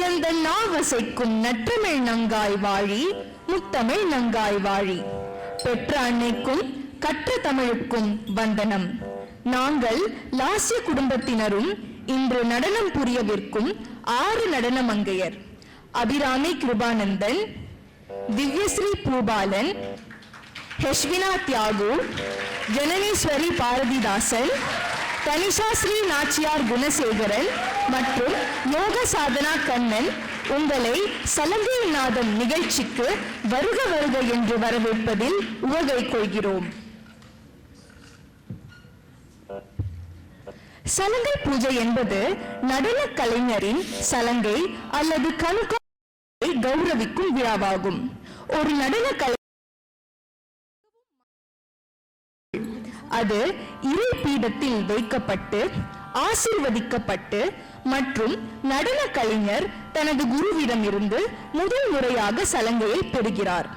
எந்த நாவசைக்கும் நற்றமிழ் நங்காய் வாழி முத்தமிழ் நங்காய் வாழி. பெற்ற அன்னைக்கும் கற்ற தமிழுக்கும் வந்தனம். நாங்கள் லாஸ்ய குடும்பத்தினரும் இன்று நடனம் புரியவிருக்கும் 6 நடன மங்கையர்: அபிராமி கிருபானந்தன், திவ்யஸ்ரீ பூபாலன், ஹெஷ்வினா தியாகு, ஜனனீஸ்வரி பாரதிதாசன், தனிஷா ஸ்ரீ நாச்சியார் குணசேகரன் மற்றும் யோக சாதனா கண்ணன் உங்களை சலங்கை நாதம் நிகழ்ச்சிக்கு வருக வருக என்று வரவேற்பதில் உவகை கொள்கிறோம். சலங்கை பூஜை என்பது நடன கலைஞரின் சலங்கை அல்லது கணுக்காலை கௌரவிக்கும் விழாவாகும். ஒரு நடன கலை அது இறை பீடத்தில் வைக்கப்பட்டு ஆசீர்வதிக்கப்பட்டு மற்றும் நடன கலைஞர் தனது குருவிடம் இருந்து முதல் முறையாக சலங்கையை பெறுகிறார்.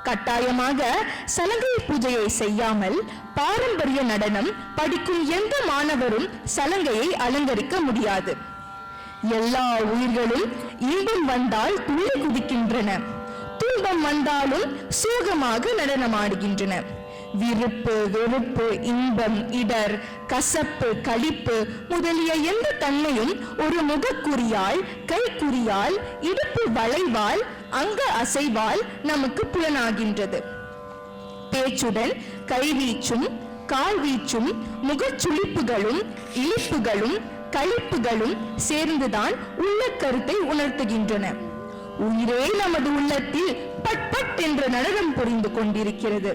கட்டாயமாக சலங்கை பூஜையை செய்யாமல் பாரம்பரிய நடனம் படிக்கும் எந்த மாணவரும் சலங்கையை அலங்கரிக்க முடியாது. எல்லா உயிர்களும் இன்பம் வந்தால் துள்ளி குதிக்கின்றன, துன்பம் வந்தாலும் சோகமாக நடனமாடுகின்றன. விருப்பு, வெறுப்பு, இன்பம், இடர், கசப்பு, களிப்பு முதலிய எந்த தன்மையும் ஒரு முகக்குறியால், கைக்குறியால், இடுப்பு வளைவால், அங்க அசைவால் நமக்கு புலனாகின்றது. பேச்சுடன் கைவீச்சும், கால்வீச்சும், முகச்சுளிப்புகளும், இழிப்புகளும், களிப்புகளும் சேர்ந்துதான் உள்ள கருத்தை உணர்த்துகின்றன. உயிரே நமது உள்ளத்தில் பட் பட் என்ற நடனம் புரிந்து கொண்டிருக்கிறது.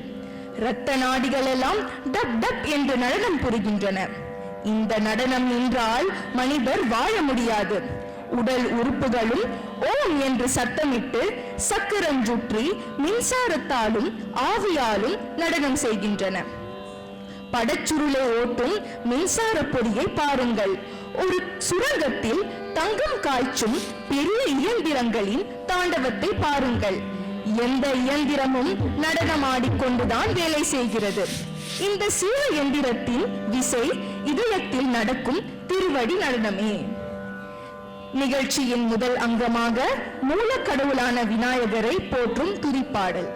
இரத்த நாடிகள் எல்லாம் டப் டப் என்று நடனம் புரிகின்றன. இந்த நடனம் நின்றால் மனிதர் வாழ முடியாது. உடல் உறுப்புகளும் ஓம் என்று சத்தமிட்டு சக்கரம் சுற்றி மின்சாரத்தாலும் ஆவியாலும் நடனம் செய்கின்றன. படச்சுருளை ஓட்டும் மின்சார பொறியை பாருங்கள். ஒரு சுரங்கத்தில் தங்கம் காய்ச்சும் பெரிய இயந்திரங்களின் தாண்டவத்தை பாருங்கள். எந்த இயந்திரமும் நடனமாடிக்கொண்டுதான் வேலை செய்கிறது. இந்த சிறு எந்திரத்தின் விசை இதயத்தில் நடக்கும் திருவடி நடனமே. நிகழ்ச்சியின் முதல் அங்கமாக மூல கடவுளான விநாயகரை போற்றும் துதிப்பாடல்.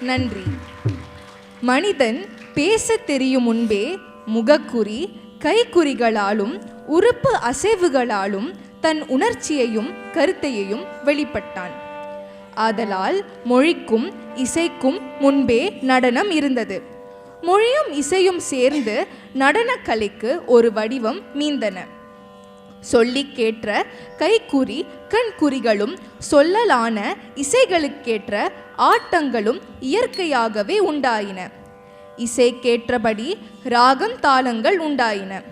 நன்றி. மனிதன் பேச தெரியும் முன்பே முகக்குறி கைக்குறிகளாலும் உறுப்பு அசைவுகளாலும் தன் உணர்ச்சியையும் கருத்தையையும் வெளிப்பட்டான். ஆதலால் மொழிக்கும் இசைக்கும் முன்பே நடனம் இருந்தது. மொழியும் இசையும் சேர்ந்து நடனக்கலைக்கு ஒரு வடிவம் மீந்தன. சொல்லிக்கேற்ற கைக்குறி கண்குறிகளும் சொல்லலான இசைகளுக்கேற்ற ஆட்டங்களும் இயற்கையாகவே உண்டாயின. இசைக்கேற்றபடி ராகம் தாளங்கள் உண்டாயின.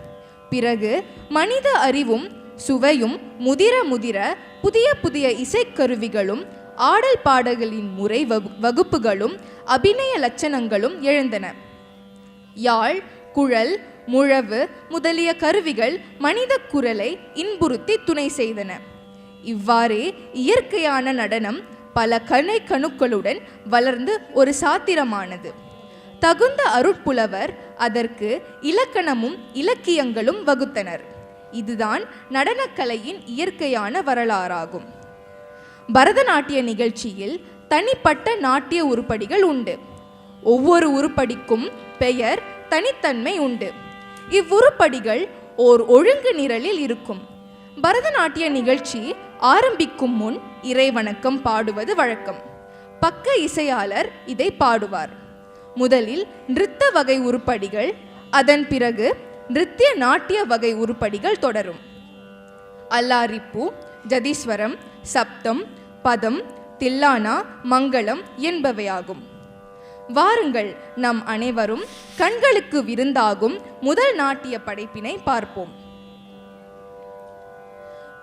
பிறகு மனித அறிவும் சுவையும் முதிர முதிர புதிய புதிய இசைக்கருவிகளும் ஆடல் பாடல்களின் முறை வகுப்புகளும் அபிநய லட்சணங்களும் எழுந்தன. யாழ், குழல், முழவு முதலிய கருவிகள் மனித குரலை இன்புறுத்தி துணை செய்தன. இவ்வாறே இயற்கையான நடனம் பல கணுக்களுடன் வளர்ந்து ஒரு சாத்திரமானது. தகுந்த அருட்புலவர் அதற்கு இலக்கணமும் இலக்கியங்களும் வகுத்தனர். இதுதான் நடனக்கலையின் இயற்கையான வரலாறாகும். பரதநாட்டிய நிகழ்ச்சியில் தனிப்பட்ட நாட்டிய உருப்படிகள் உண்டு. ஒவ்வொரு உருப்படிக்கும் பெயர், தனித்தன்மை உண்டு. இவ்வுருப்படிகள் ஓர் ஒழுங்கு நிரலில் இருக்கும். பரதநாட்டிய நிகழ்ச்சி ஆரம்பிக்கும் முன் இறைவணக்கம் பாடுவது வழக்கம். பக்க இசையாளர் இதை பாடுவார். முதலில் நிறுத்த வகை உருப்படிகள், அதன் பிறகு நிருத்திய நாட்டிய வகை உருப்படிகள் தொடரும். அல்லாரிப்பூ, ஜதீஸ்வரம், சப்தம், பதம், தில்லானா, மங்களம் என்பவையாகும். வாருங்கள், நம் அனைவரும் கண்களுக்கு விருந்தாகும் முதல் நாட்டிய படைப்பினை பார்ப்போம்.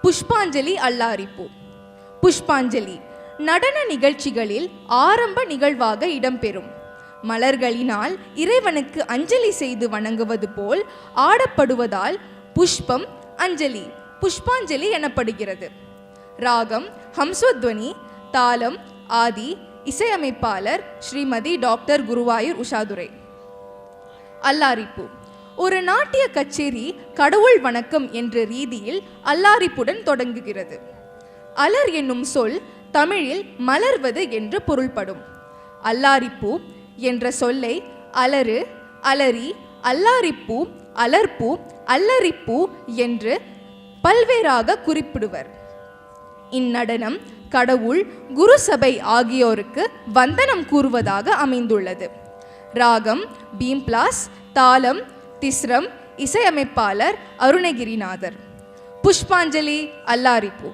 புஷ்பாஞ்சலி அல்லாரிப்பூ. புஷ்பாஞ்சலி நடன நிகழ்ச்சிகளில் ஆரம்ப நிகழ்வாக இடம்பெறும். மலர்களினால் இறைவனுக்கு அஞ்சலி செய்து வணங்குவது போல் ஆடப்படுவதால் புஷ்பம் அஞ்சலி, புஷ்பாஞ்சலி எனப்படுகிறது. ராகம் ஹம்சத்வனி, தாளம் ஆதி, இசையமைப்பாளர் ஸ்ரீமதி டாக்டர் குருவாயூர் உஷாதுரை. அல்லாரிப்பூ ஒரு நாட்டிய கச்சேரி கடவுள் வணக்கம் என்ற ரீதியில் அல்லாரிப்புடன் தொடங்குகிறது. அலர் என்னும் சொல் தமிழில் மலர்வது என்று பொருள்படும். அல்லாரிப்பூ என்ற சொல்லை அலறு, அலரி, அல்லாரிப்பூ, அலர்ப்பூ, அல்லரிப்பூ என்று பல்வேறாக குறிப்பிடுவர். இந்நடனம் கடவுள், குரு சபை ஆகியோருக்கு வந்தனம் கூறுவதாக அமைந்துள்ளது. ராகம் பீம்ப்ளாஸ், தாளம் திஸ்ரம், இசையமைப்பாளர் அருணகிரிநாதர். புஷ்பாஞ்சலி அல்லாரிப்பூ.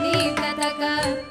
Ding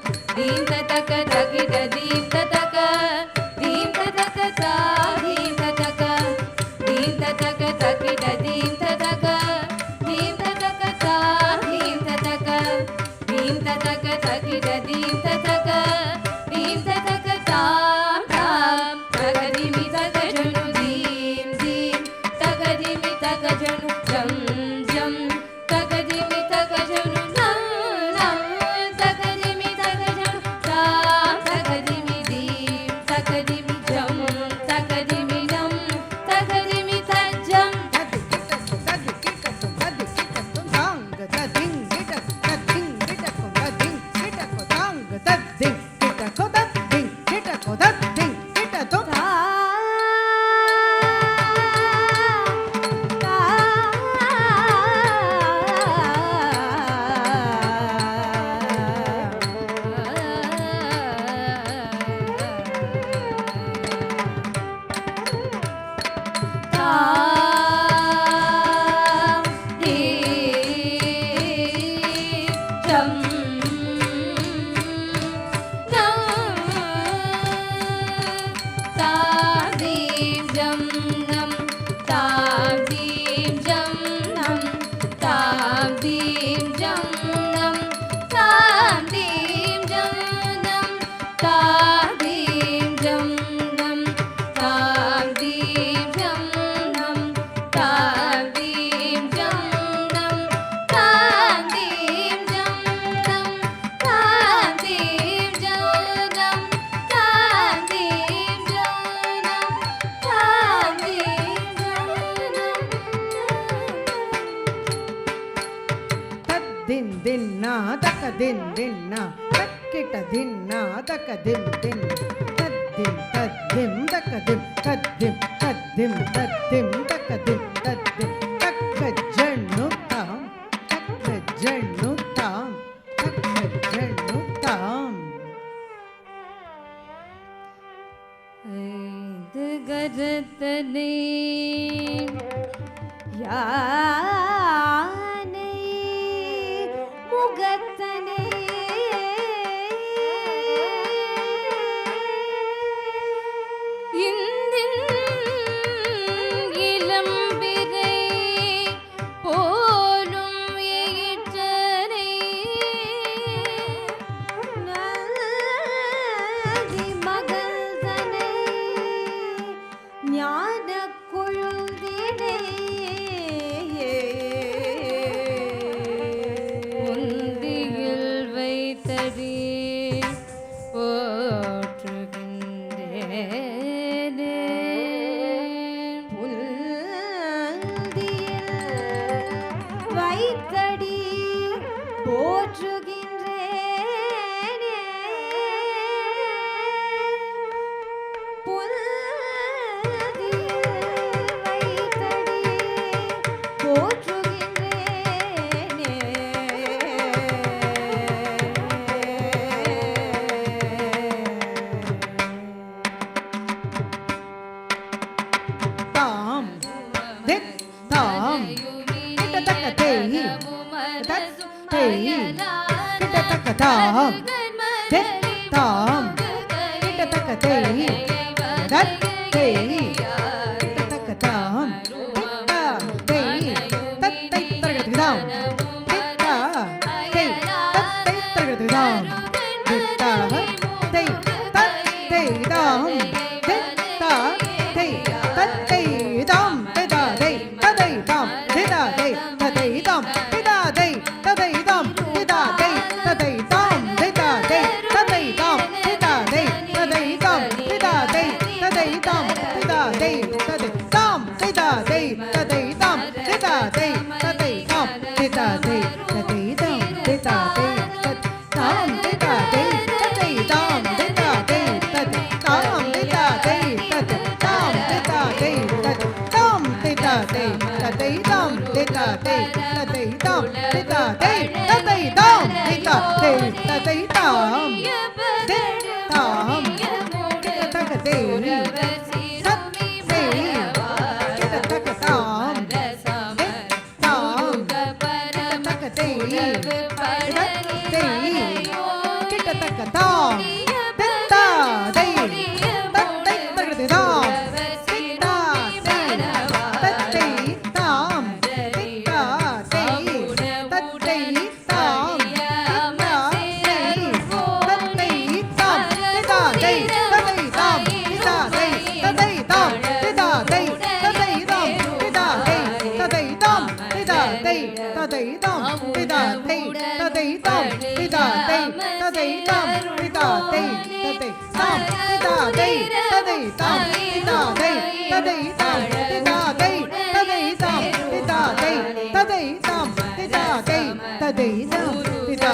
ததை ததை தாம் திதாதை ததை தாம் திதாதை ததை தாம் திதாதை ததை தாம் திதாதை ததை தாம் திதாதை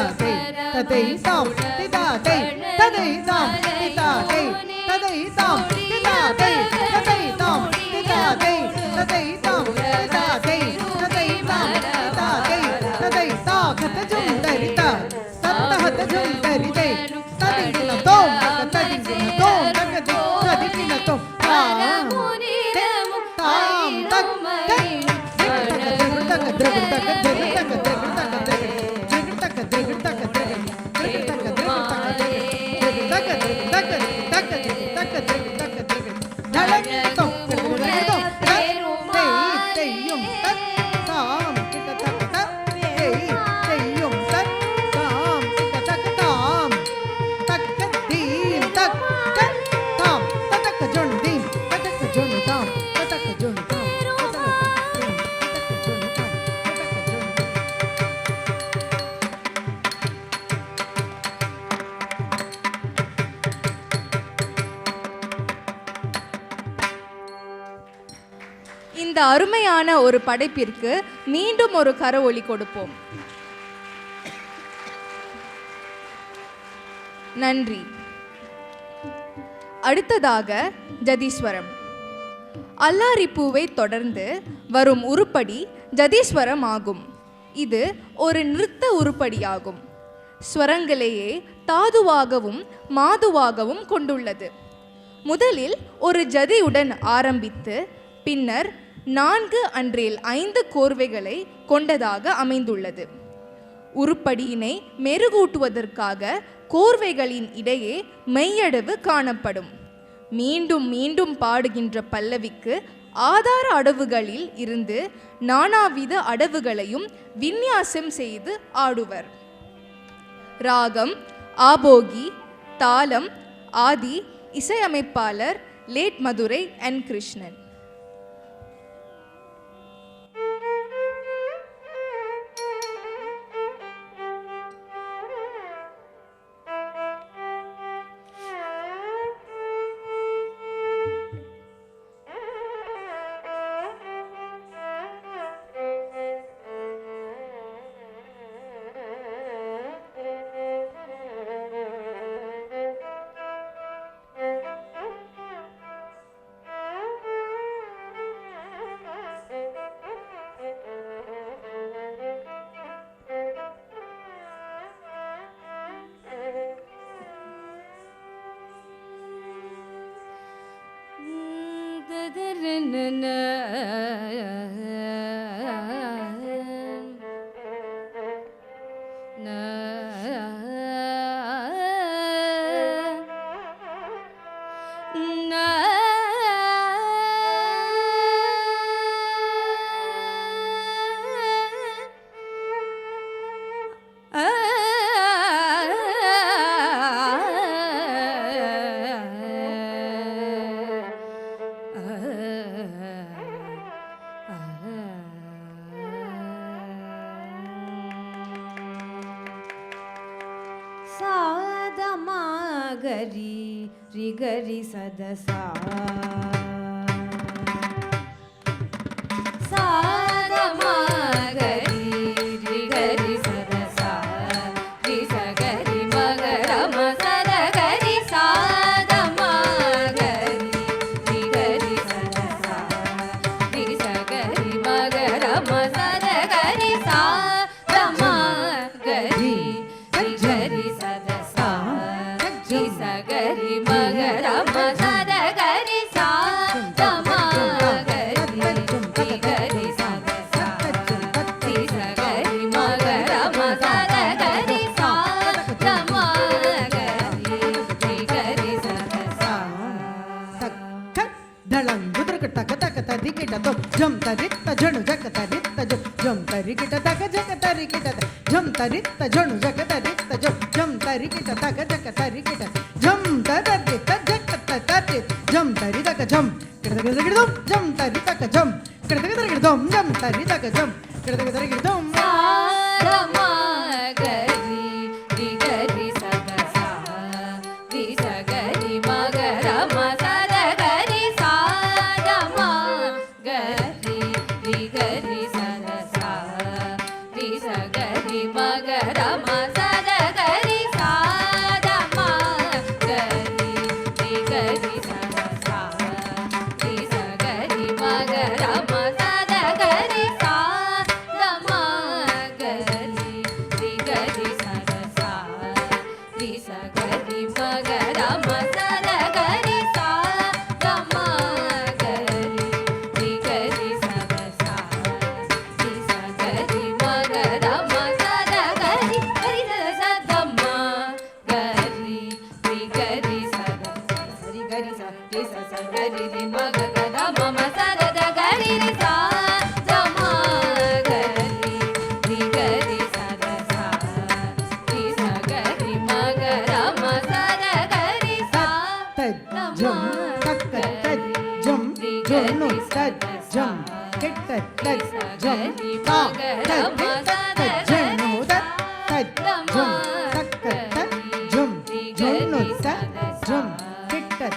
ததை தாம் திதாதை ததை தாம் திதாதை ததை தாம் திதாதை ததை தாம் திதாதை ததை தாம் திதாதை ததை தாம் திதாதை ததை தாகத ஜுந்தரிதா தத்தஹத ஜுந்தரிதை ததிகின தோம் ததிகின தோம் ததிகின தோம் தாம் தக் இந்த அருமையான ஒரு படைப்பிற்கு மீண்டும் ஒரு கரவொலி கொடுப்போம். நன்றி. அடுத்ததாக ஜதீஸ்வரம். அல்லாரிப்பூவை தொடர்ந்து வரும் உருப்படி ஜதீஸ்வரம் ஆகும். இது ஒரு நிறுத்த உருப்படியாகும். ஸ்வரங்களையே தாதுவாகவும் மாதுவாகவும் கொண்டுள்ளது. முதலில் ஒரு ஜதியுடன் ஆரம்பித்து பின்னர் 4 அன்றேல் 5 கோர்வைகளை கொண்டதாக அமைந்துள்ளது. உருப்படியினை மெருகூட்டுவதற்காக கோர்வைகளின் இடையே மெய்யடவு காணப்படும். மீண்டும் மீண்டும் பாடுகின்ற பல்லவிக்கு ஆதார அடவுகளில் இருந்து நானாவித அடவுகளையும் விந்நியாசம் செய்து ஆடுவர். ராகம், ஆபோகி, தாளம், ஆதி. இசையமைப்பாளர் லேட் மதுரை என். கிருஷ்ணன். गरी रि गरी सदसा सादमा गरी रि गरी सदसा रि स गरी मगर म सद गरी सादमा गरी रि गरी सदसा रि स गरी मगर म सद गरी सादमा गरी रि गरी सदसा गरी मगर म सद गरी सा तम गरी गरी सद सा रि स गरी मगर म सद गरी सा तम गरी गरी सद सा धळं गुदरक टक टक तदिकिट तो जम तरित झणु जक तरित जम तरिकिट तक जक तरिकिट जम तरित झणु जक तरित जम तरिकिट तक जक तरिकिट जम तरित जक तरित जम तरित जम किडदम जम तरित जम किडदम जम तरित जम किडदम सारम गरी रि गरी सद सा रि स गरी मगर म सद சகரி ரி மக கத மம சத கரி ரி சா தம கரி ரி கரி சத சா ரி சகரி மக ரம சத கரி சா தஜ்ஜம் தக்க தஜ்ஜம் ஜொன்னு தஜ்ஜம் கெட்ட தஜ்ஜம் தா தஜ்ஜனு தஜ்ஜம் தக்க தஜ்ஜம் ஜொன்னு தஜ்ஜம் கெட்ட தஜ்ஜம்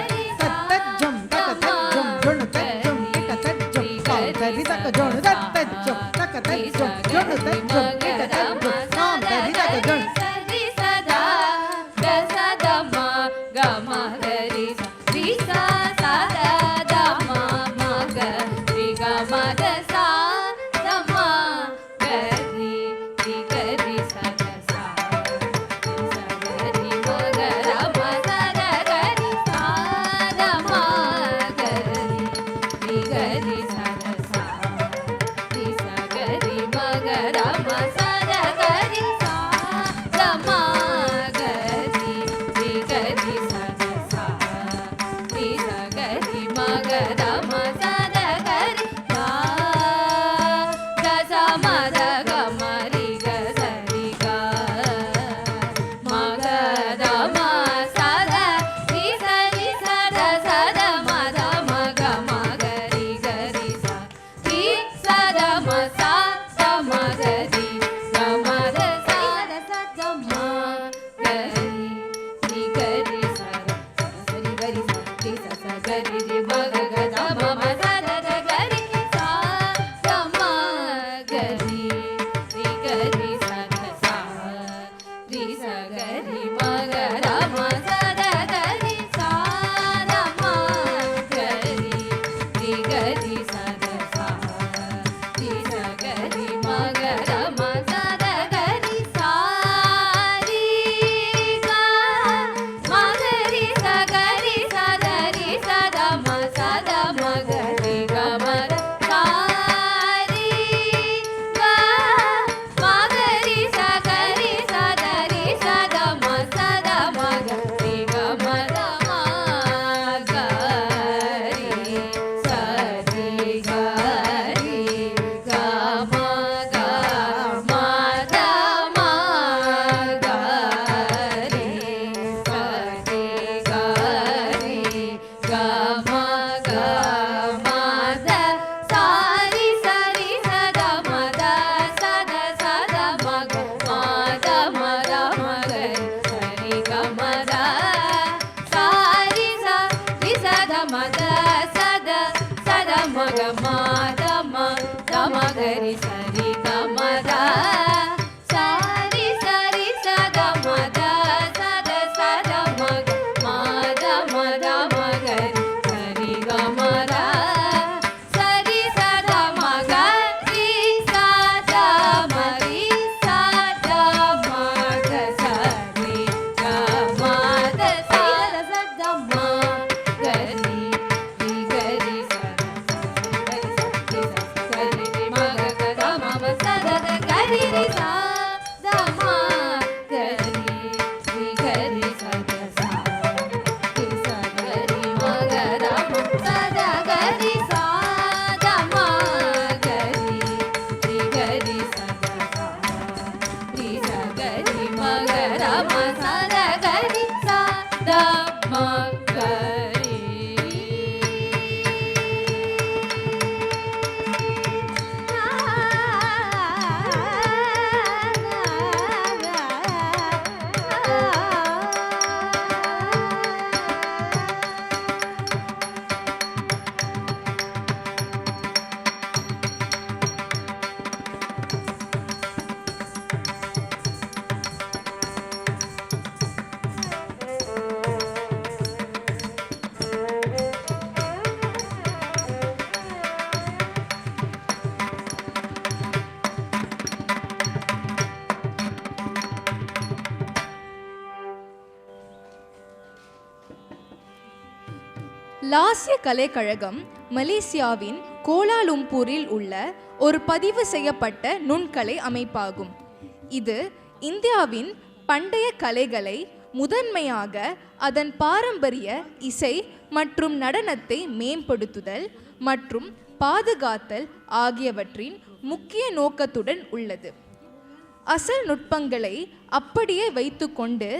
தா தஜ்ஜம் தக்க தஜ்ஜம் ஜொன்னு தஜ்ஜம் கெட்ட தஜ்ஜம் தா தரி தக்க ஜொன்னு தஜ்ஜம் தக்க தஜ்ஜம் ஜொன்னு தஜ்ஜம் கெட்ட தஜ்ஜம் தா தரி தக்க ஜொன்னு Gari sari kamada sari sari sada mada sada sada mag mada mada magari sari kamada sari sada magari sada mari sada mag sari kamada sada sada magari gari லாஸ்ய கலைக்கழகம் மலேசியாவின் கோலாலும்பூரில் உள்ள ஒரு பதிவு செய்யப்பட்ட நுண்கலை அமைப்பாகும். இது இந்தியாவின் பண்டைய கலைகளை முதன்மையாக அதன் பாரம்பரிய இசை மற்றும் நடனத்தை மேம்படுத்துதல் மற்றும் பாதுகாத்தல் ஆகியவற்றின் முக்கிய நோக்கத்துடன் உள்ளது. அசல் நுட்பங்களை அப்படியே வைத்துக்கொண்டு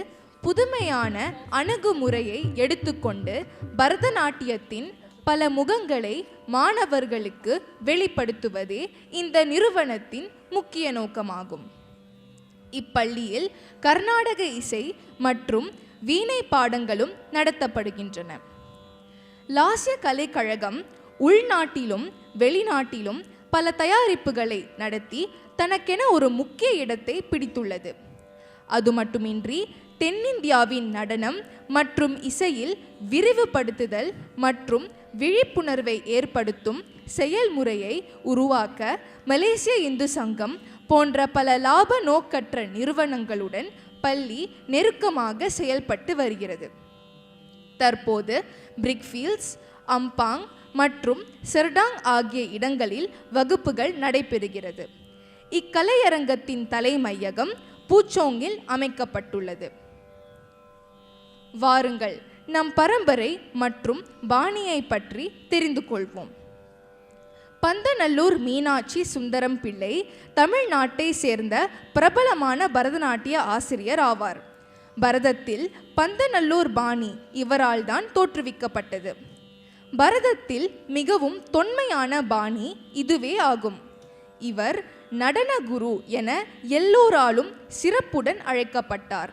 புதுமையான அணுகுமுறையை எடுத்துக்கொண்டு பரதநாட்டியத்தின் பல முகங்களை மாணவர்களுக்கு வெளிப்படுத்துவதே இந்த நிறுவனத்தின் முக்கிய நோக்கமாகும். இப்பள்ளியில் கர்நாடக இசை மற்றும் வீணை பாடங்களும் நடத்தப்படுகின்றன. லாஸ்ய கலைக்கழகம் உள்நாட்டிலும் வெளிநாட்டிலும் பல தயாரிப்புகளை நடத்தி தனக்கென ஒரு முக்கிய இடத்தை பிடித்துள்ளது. அது மட்டுமின்றி தென்னிந்தியாவின் நடனம் மற்றும் இசையில் விரிவுபடுத்துதல் மற்றும் விழிப்புணர்வை ஏற்படுத்தும் செயல்முறையை உருவாக்க மலேசிய இந்து சங்கம் போன்ற பல லாப நோக்கற்ற நிறுவனங்களுடன் பள்ளி நெருக்கமாக செயல்பட்டு வருகிறது. தற்போது பிரிக்ஃபீல்ட்ஸ், அம்பாங் மற்றும் செர்டாங் ஆகிய இடங்களில் வகுப்புகள் நடைபெறுகிறது. இக்கலையரங்கத்தின் தலைமையகம் பூச்சோங்கில் அமைக்கப்பட்டுள்ளது. வாருங்கள், நம் பரம்பரை மற்றும் பாணியை பற்றி தெரிந்து கொள்வோம். பந்தநல்லூர் மீனாட்சி சுந்தரம் பிள்ளை தமிழ்நாட்டை சேர்ந்த பிரபலமான பரதநாட்டிய ஆசிரியர் ஆவார். பரதத்தில் பந்தநல்லூர் பாணி இவரால் தான் தோற்றுவிக்கப்பட்டது. பரதத்தில் மிகவும் தொன்மையான பாணி இதுவே ஆகும். இவர் நடன குரு என எல்லோராலும் சிறப்புடன் அழைக்கப்பட்டார்.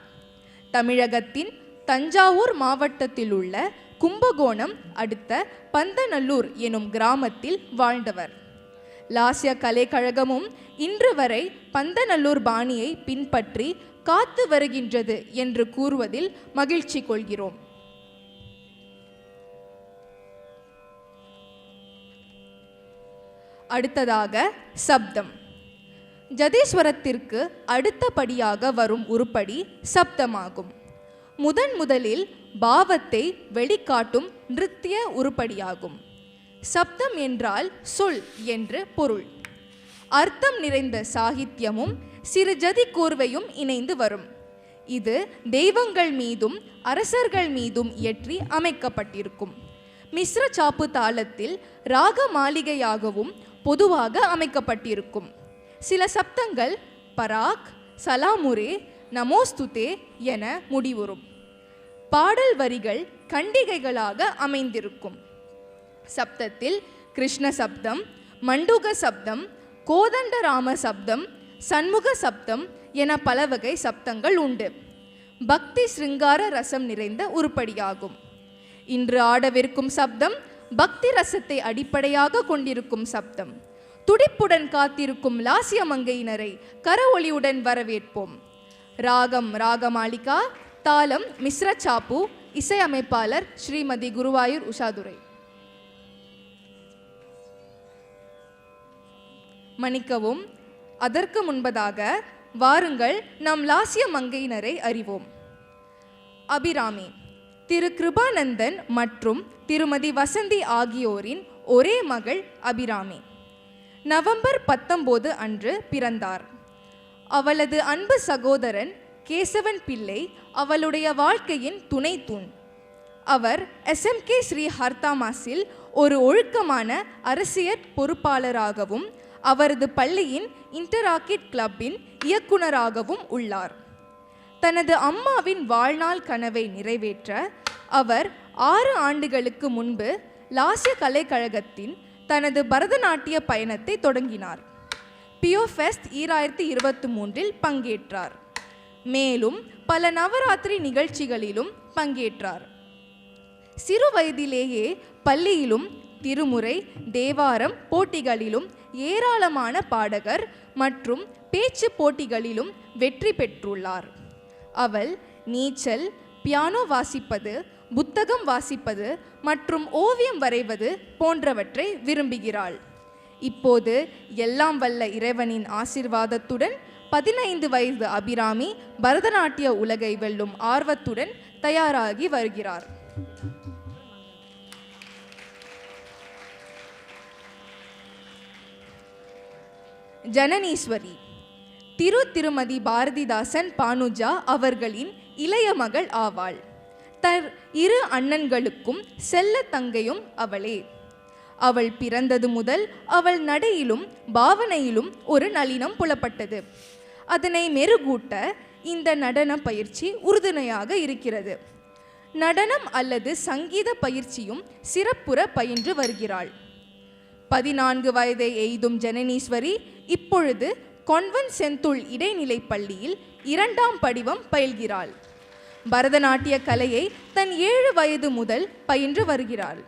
தமிழகத்தின் தஞ்சாவூர் மாவட்டத்தில் உள்ள கும்பகோணம் அடுத்த பந்தநல்லூர் எனும் கிராமத்தில் வாழ்ந்தவர். லாஸ்ய கலைக்கழகமும் இன்று வரை பந்தநல்லூர் பாணியை பின்பற்றி காத்து வருகின்றது என்று கூறுவதில் மகிழ்ச்சி கொள்கிறோம். அடுத்ததாக சப்தம். ஜதீஸ்வரத்திற்கு அடுத்தபடியாக வரும் உருப்படி சப்தமாகும். முதலில் பாவத்தை வெளிக்காட்டும் நிருத்திய உருப்படியாகும். சப்தம் என்றால் சொல் என்று பொருள். அர்த்தம் நிறைந்த சாகித்யமும் சிறு ஜதி கோர்வையும் இணைந்து வரும். இது தெய்வங்கள் மீதும் அரசர்கள் மீதும் இயற்றி அமைக்கப்பட்டிருக்கும். மிஸ்ர சாப்பு தாளத்தில் ராக மாளிகையாகவும் பொதுவாக அமைக்கப்பட்டிருக்கும். சில சப்தங்கள் பராக், சலாமுரே, நமோஸ்துதே என முடிவுறும். பாடல் வரிகள் கண்டிகைகளாக அமைந்திருக்கும். சப்தத்தில் கிருஷ்ண சப்தம், மண்டுக சப்தம், கோதண்டராம சப்தம், சண்முக சப்தம் என பல வகை சப்தங்கள் உண்டு. பக்தி சிருங்கார ரசம் நிறைந்த உருப்படியாகும். இன்று ஆடவிருக்கும் சப்தம் பக்தி ரசத்தை அடிப்படையாக கொண்டிருக்கும் சப்தம். துடிப்புடன் காத்திருக்கும் லாசிய மங்கையினரை கரவொலியுடன் வரவேற்போம். ராகம் ராகமாலிகா, தாளம் மிஸ்ர சாப்பு, இசையமைப்பாளர் ஸ்ரீமதி குருவாயூர் உஷாதுரை. மன்னிக்கவும், அதற்கு முன்பதாக வாருங்கள் நம் லாசிய மங்கையினரை அறிவோம். அபிராமி திரு கிருபானந்தன் மற்றும் திருமதி வசந்தி ஆகியோரின் ஒரே மகள் அபிராமி. நவம்பர் 19 அன்று பிறந்தார். அவளது அன்பு சகோதரன் கேசவன் பிள்ளை அவளுடைய வாழ்க்கையின் துணை தூண். அவர் SMK ஸ்ரீ ஹர்தாமாஸில் ஒரு ஒழுக்கமான அரசியல் பொறுப்பாளராகவும் அவரது பள்ளியின் இன்டராக்கிட் கிளப்பின் இயக்குனராகவும் உள்ளார். தனது அம்மாவின் வாழ்நாள் கனவை நிறைவேற்ற அவர் 6 ஆண்டுகளுக்கு முன்பு லாஸ்ய கலைக்கழகத்தின் தனது பரதநாட்டிய பயணத்தை தொடங்கினார். பியோஃபெஸ்ட் 2023 பங்கேற்றார். மேலும் பல நவராத்திரி நிகழ்ச்சிகளிலும் பங்கேற்றார். சிறு வயதிலேயே பள்ளியிலும் திருமுறை, தேவாரம் போட்டிகளிலும் ஏராளமான பாடகர் மற்றும் பேச்சு போட்டிகளிலும் வெற்றி பெற்றுள்ளார். அவள் நீச்சல், பியானோ வாசிப்பது, புத்தகம் வாசிப்பது மற்றும் ஓவியம் வரைவது போன்றவற்றை விரும்புகிறாள். இப்போது எல்லாம் வல்ல இறைவனின் ஆசீர்வாதத்துடன் 15 வயது அபிராமி பரதநாட்டிய உலகை வெல்லும் ஆர்வத்துடன் தயாராகி வருகிறார். ஜனனீஸ்வரி திருமதி பாரதிதாசன் பானுஜா அவர்களின் இளைய மகள் ஆவாள். தன் 2 அண்ணன்களுக்கும் செல்ல தங்கையும் அவளே. அவள் பிறந்தது முதல் அவள் நடையிலும் பாவனையிலும் ஒரு நளினம் புலப்பட்டது. அதனை மெருகூட்ட இந்த நடன பயிற்சி உறுதுணையாக இருக்கிறது. நடனம் அல்லது சங்கீத பயிற்சியும் சிறப்புற பயின்று வருகிறாள். 14 வயதை எய்தும் ஜனனீஸ்வரி இப்பொழுது கொன்வன் செந்துள் இடைநிலை பள்ளியில் 2ஆம் படிவம் பயில்கிறாள். பரதநாட்டிய கலையை தன் 7 வயது முதல் பயின்று வருகிறாள்.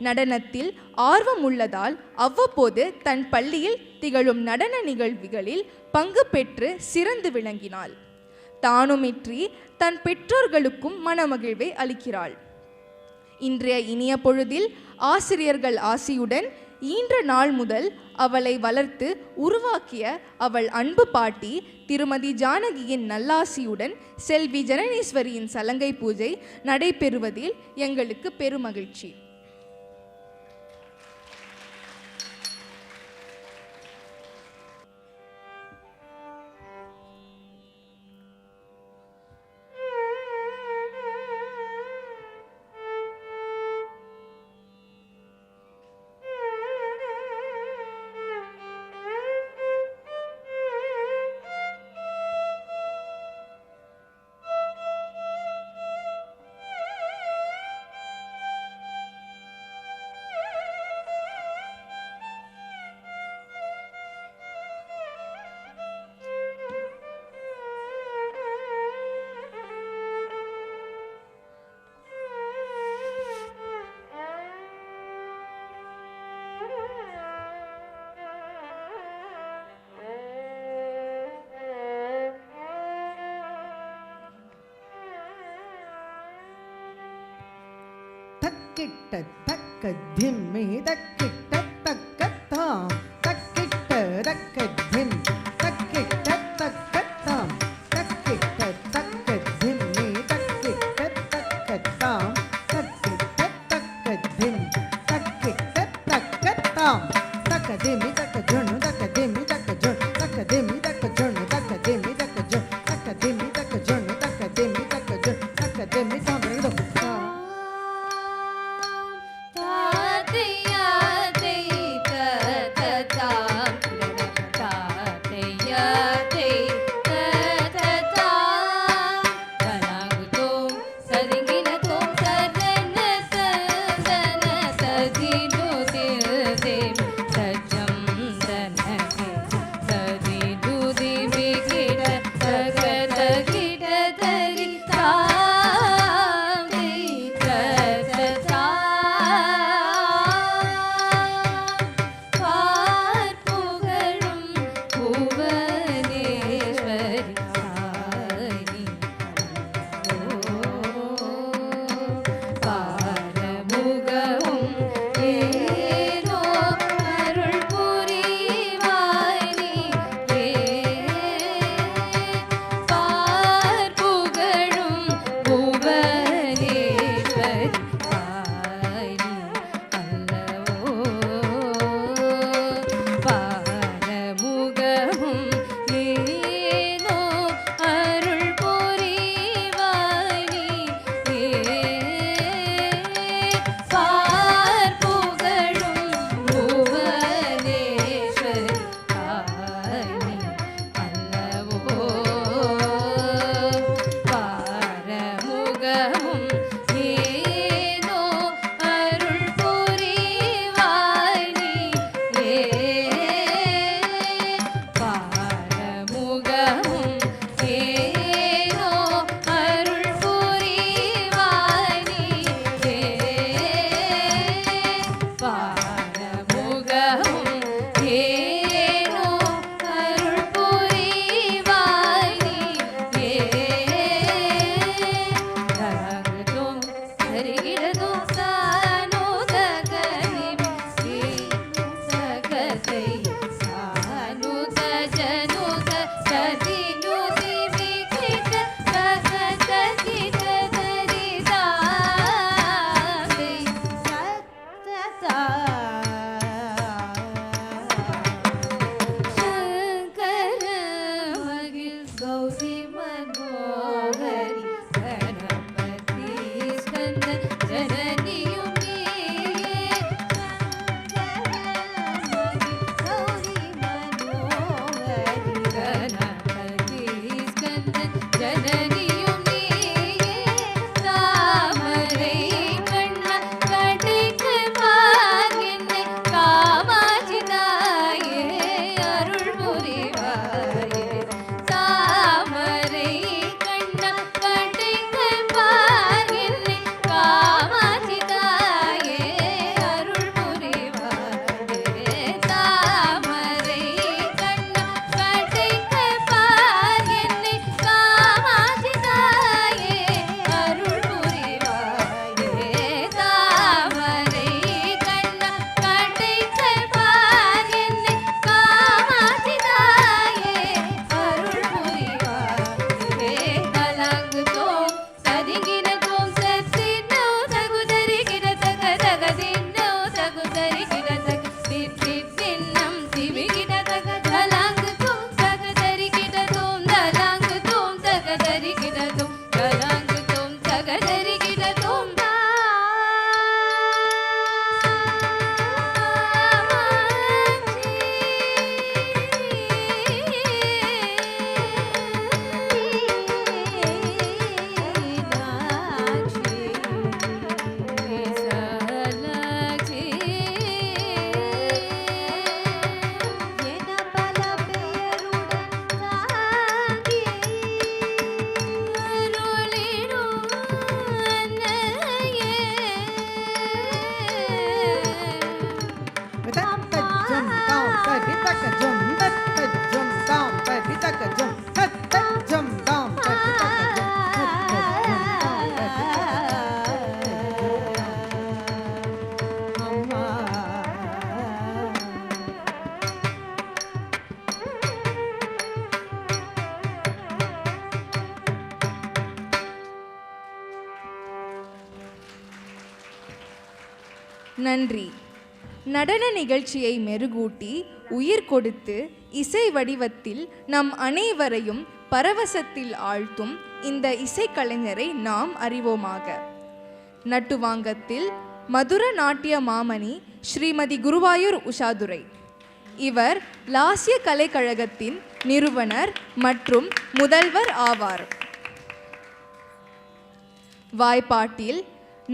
நடனத்தில் ஆர்வம் உள்ளதால் அவ்வப்போது தன் பள்ளியில் திகழும் நடன நிகழ்வுகளில் பங்கு பெற்று சிறந்து விளங்கினாள். தானுமின்றி தன் பெற்றோர்களுக்கும் மனமகிழ்வை அளிக்கிறாள். இன்றைய இனிய பொழுதில் ஆசிரியர்கள் ஆசியுடன் ஈன்ற நாள் முதல் அவளை வளர்த்து உருவாக்கிய அவள் அன்பு பாட்டி திருமதி ஜானகியின் நல்லாசியுடன் செல்வி ஜனனீஸ்வரியின் சலங்கை பூஜை நடைபெறுவதில் எங்களுக்கு பெருமகிழ்ச்சி. தக்கிட்ட தக்க திம்மி தக்கிட்ட தக்க தாம் தக்கிட்ட தக்க திம் தக்கிட்ட தக்க தாம் தக்கிட்ட தக்க திம்மி தக்கிட்ட தக்க தாம் தக்கிட்ட தக்க திம் தக்கிட்ட தக்க தாம் தக்க திம்மி தக்க ஜொண்ணு தக்க திம்மி தக்க ஜொண்ணு தக்க திம்மி தக்க ஜொண்ணு தக்க திம்மி தக்க ஜொண்ணு தக்க திம்மி தக்க ஜொண்ணு தக்க திம்மி தக்க ஜொண்ணு தக்க திம்மி தாம் நன்றி. நடன நிகழ்ச்சியை மெருகூட்டி உயிர் கொடுத்து இசை வடிவத்தில் நம் அனைவரையும் பரவசத்தில் ஆழ்த்தும் இந்த இசைக்கலைஞரை நாம் அறிவோமாக. நட்டுவாங்கத்தில் மதுர நாட்டிய மாமணி ஸ்ரீமதி குருவாயூர் உஷாதுரை. இவர் லாஸ்ய கலைக்கழகத்தின் நிறுவனர் மற்றும் முதல்வர் ஆவார். வாய்ப்பாட்டில்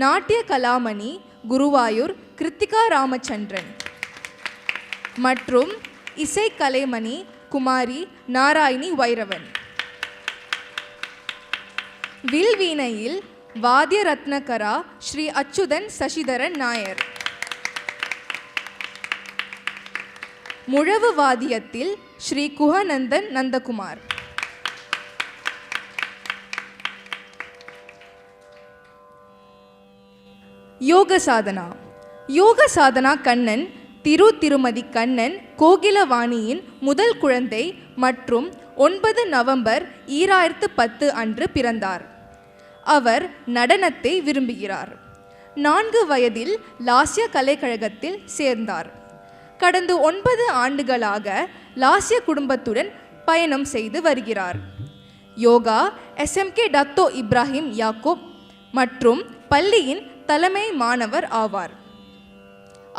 நாட்டிய கலாமணி குருவாயூர் கிருத்திகா ராமச்சந்திரன் மற்றும் இசை கலைமணி குமாரி நாராயணி வைரவன். வில்வீணையில் வாத்திய ரத்னகரா ஸ்ரீ அச்சுதன் சசிதரன் நாயர். முழவு வாத்தியத்தில் ஸ்ரீ குஹநந்தன் நந்தகுமார். யோக சாதனா. யோக சாதனா கண்ணன் திருமதி கண்ணன் கோகிலவாணியின் முதல் குழந்தை மற்றும் 9 நவம்பர் 2010 அன்று பிறந்தார். அவர் நடனத்தை விரும்புகிறார். 4 வயதில் லாஸ்ய கலைக்கழகத்தில் சேர்ந்தார். கடந்த 9 ஆண்டுகளாக லாஸ்ய குடும்பத்துடன் பயணம் செய்து வருகிறார். யோகா SMK டத்தோ இப்ராஹிம் யாக்கூப் மற்றும் பள்ளியின் தலைமை மாணவர் ஆவார்.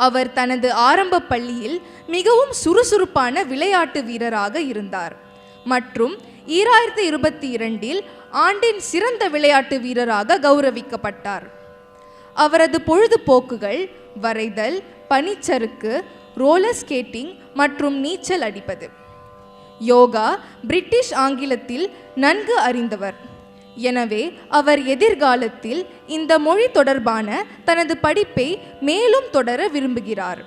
அவர் தனது ஆரம்ப பள்ளியில் மிகவும் சுறுசுறுப்பான விளையாட்டு வீரராக இருந்தார் மற்றும் 2022இல் ஆண்டின் சிறந்த விளையாட்டு வீரராக கௌரவிக்கப்பட்டார். அவரது பொழுதுபோக்குகள் வரைதல், பனிச்சறுக்கு, ரோலர் ஸ்கேட்டிங் மற்றும் நீச்சல் அடிப்பது. யோகா பிரிட்டிஷ் ஆங்கிலத்தில் நன்கு அறிந்தவர். எனவே அவர் எதிர்காலத்தில் இந்த மொழி தொடர்பான தனது படிப்பை மேலும் தொடர விரும்புகிறார்.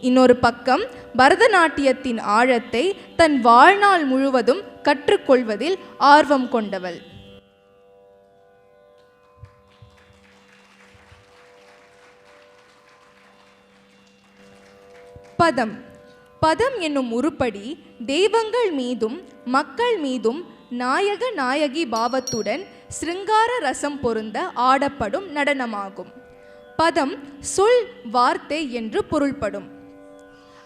இன்னொரு பக்கம் பரதநாட்டியத்தின் ஆழத்தை தன் வாழ்நாள் முழுவதும் கற்றுக்கொள்வதில் ஆர்வம் கொண்டவள். பதம். பதம் என்னும் உருப்படி தெய்வங்கள் மீதும் மக்கள் மீதும் நாயக நாயகி பாவத்துடன் சிருங்கார ரசம் பொருந்த ஆடப்படும் நடனமாகும். பதம் சொல், வார்த்தை என்று பொருள்படும்.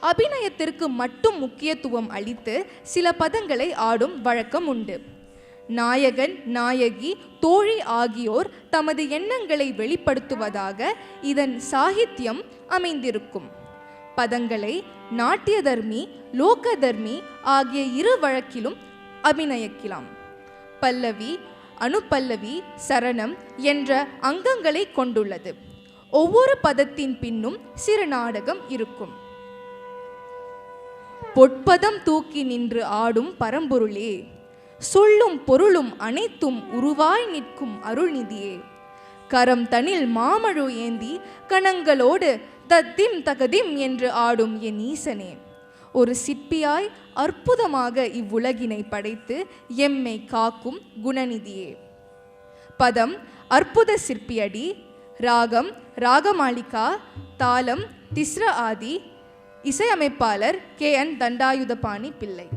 அபிநயத்திற்கு மட்டும் முக்கியத்துவம் அளித்து சில பதங்களை ஆடும் வழக்கம் உண்டு. நாயகன், நாயகி, தோழி ஆகியோர் தமது எண்ணங்களை வெளிப்படுத்துவதாக இதன் சாகித்யம் அமைந்திருக்கும். பதங்களை நாட்டியதர்மி, லோகதர்மி ஆகிய இரு வழக்கிலும் அபிநயிக்கலாம். பல்லவி, அனுபல்லவி, சரணம் என்ற அங்கங்களை கொண்டுள்ளது. ஒவ்வொரு பதத்தின் பின்னும் சிறு நாடகம் இருக்கும். பொற்பதம் தூக்கி நின்று ஆடும் பரம்பொருளே, சொல்லும் பொருளும் அனைத்தும் உருவாய் நிற்கும் அருள்நிதியே, கரம் தனில் மாமழு ஏந்தி கணங்களோடு தத்திம் தகதிம் என்று ஆடும் என் ஈசனே, ஒரு சிற்பியாய் அற்புதமாக இவ்வுலகினை படைத்து எம்மை காக்கும் குணநிதியே. பதம் அற்புத சிற்பியடி. ராகம் ராகமாளிகா. தாளம் திஸ்ர ஆதி. இசையமைப்பாளர் KN தண்டாயுதபாணி பிள்ளை.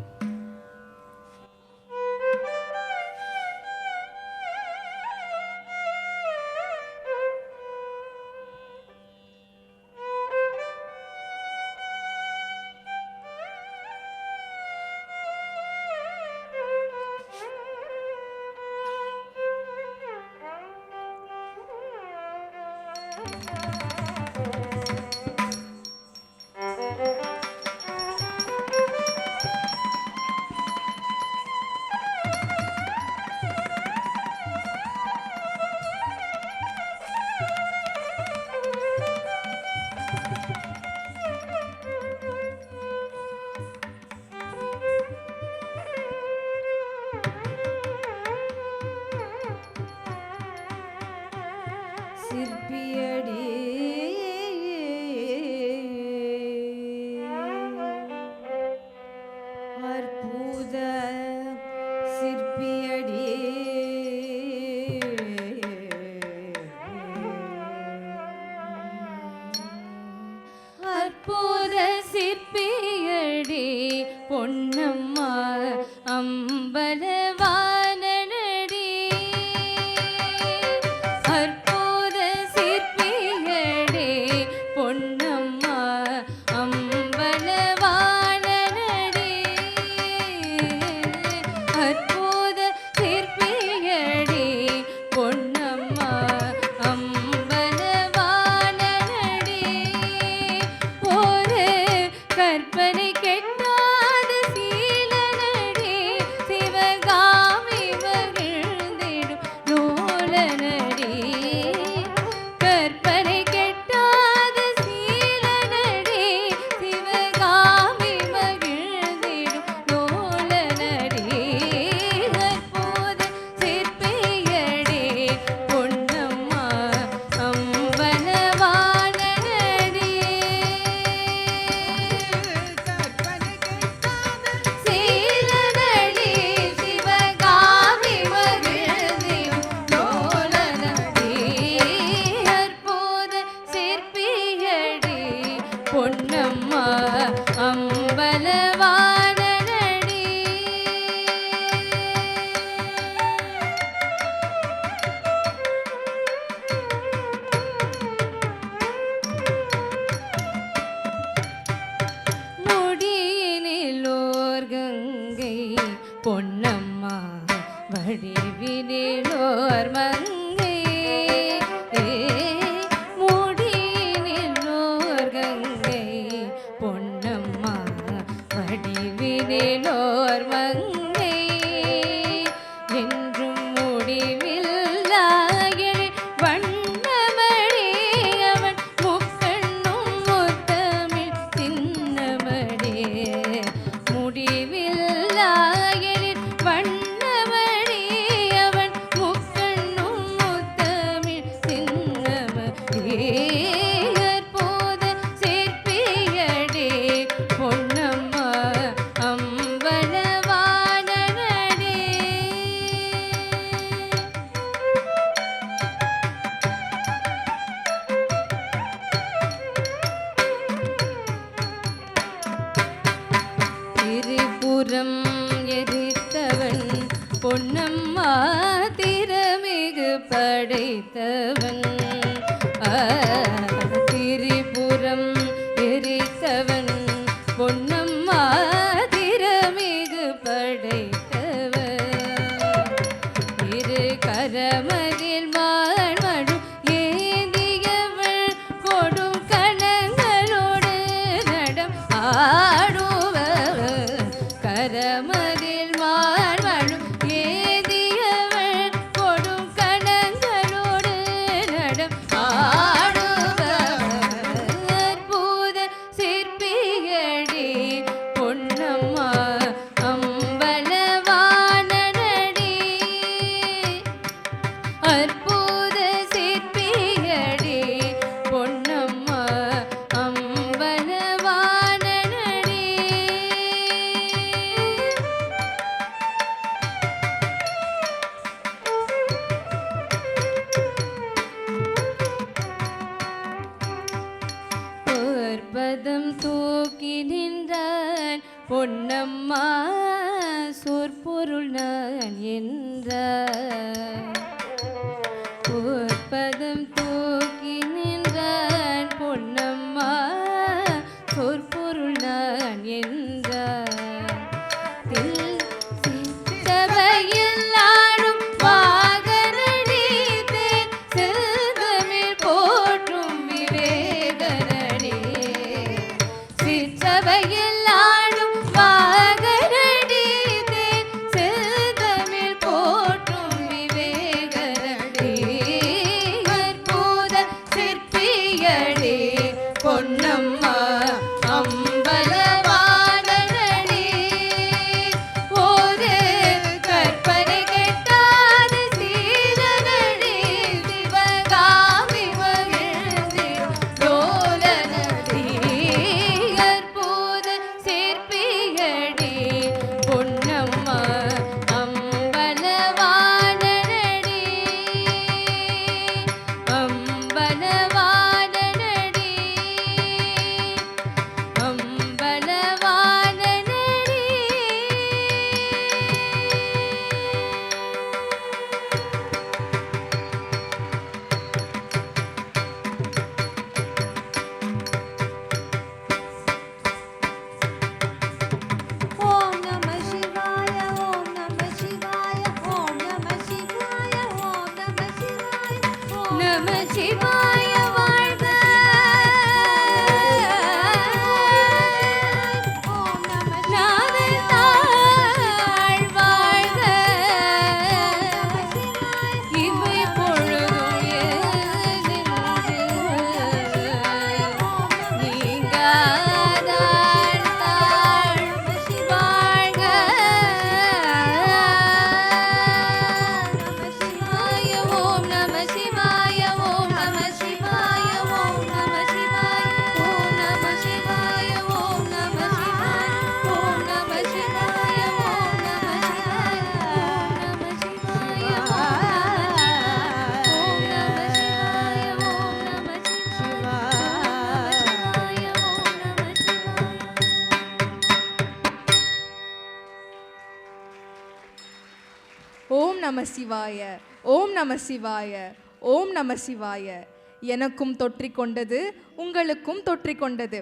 சிற்பியடி அற்புத சிற்பியடி அற்புத சிற்பியடி பொன்னம்மா அம்பலவானடி அற்புத சிற்பியடி அழித்தவன் திரிபுரம் எரித்தவன் பொன்னம்மா திறமிகு படைத்தவன் இரு கரமதில் மான்மழு ஏந்தியவள் கொடும் கணங்களோடு நடம் ஆடுவள் கரமதில் மான்மழு ஏந்தியவள் கொடும் கணங்களோடு நடம் ஆடுவள் அற்புத சிற்பியடி பொன்னம்மா அம்பலவாணனடி அற்புத சிற்பியடி பொன்னம்மா அம்பலவாணனடி பொற்பதம் தூக்கி நின்றான் பொன்னம்மா சொற்பொருள் நான் என்றான் பொற்பதம் தூக்கி நின்றான் பொன்னம்மா சொற்பொருள் நான் என்றான் சபையில் ஆடும் வாகனடி தேன் செல்வமிழ் போற்றும் விவேகனடி சிற்சபையில் ஆடும் வாகனடி தேன் செல்வமிழ் போற்றும் விவேகனடி அற்புத சிற்பியடி பொன்னம்மா அம்பலவாணனடி ஒரு கற்பனை கெட்டாத சீரனடி சிவகாமி மகிழ்ந்திடும் லோலனடி அற்புத சிற்பியடி பொன்னம்மா அம்பலவாணனடி அம்பலவாணனடி ஓம் நம சிவாய ஓம் நம சிவாய ஓம் நம சிவாய ஓம் நம சிவாய ஓம் நம சிவாய வாழ்க ஓம் நம நாதன் தாழ் வாழ்க இவை பொழுதும் நீங்காதான் தாழ் வாழ்க ஓம் நம சிவாய ஓம் நம சிவாய ஓம் நம சிவாய ஓம் நம சிவாய ஓம் நம சிவாய ஓம் நம சிவாய ஓம் நம சிவாய ஓம் நம சிவாய ஓம் நம சிவாய ஓம் நம சிவாய ஓம் நம சிவாய ஓம் நம சிவாய ஓம் நம சிவாய எனக்கும் தொற்றிக்கொண்டது உங்களுக்கும் தொற்றிக்கொண்டது.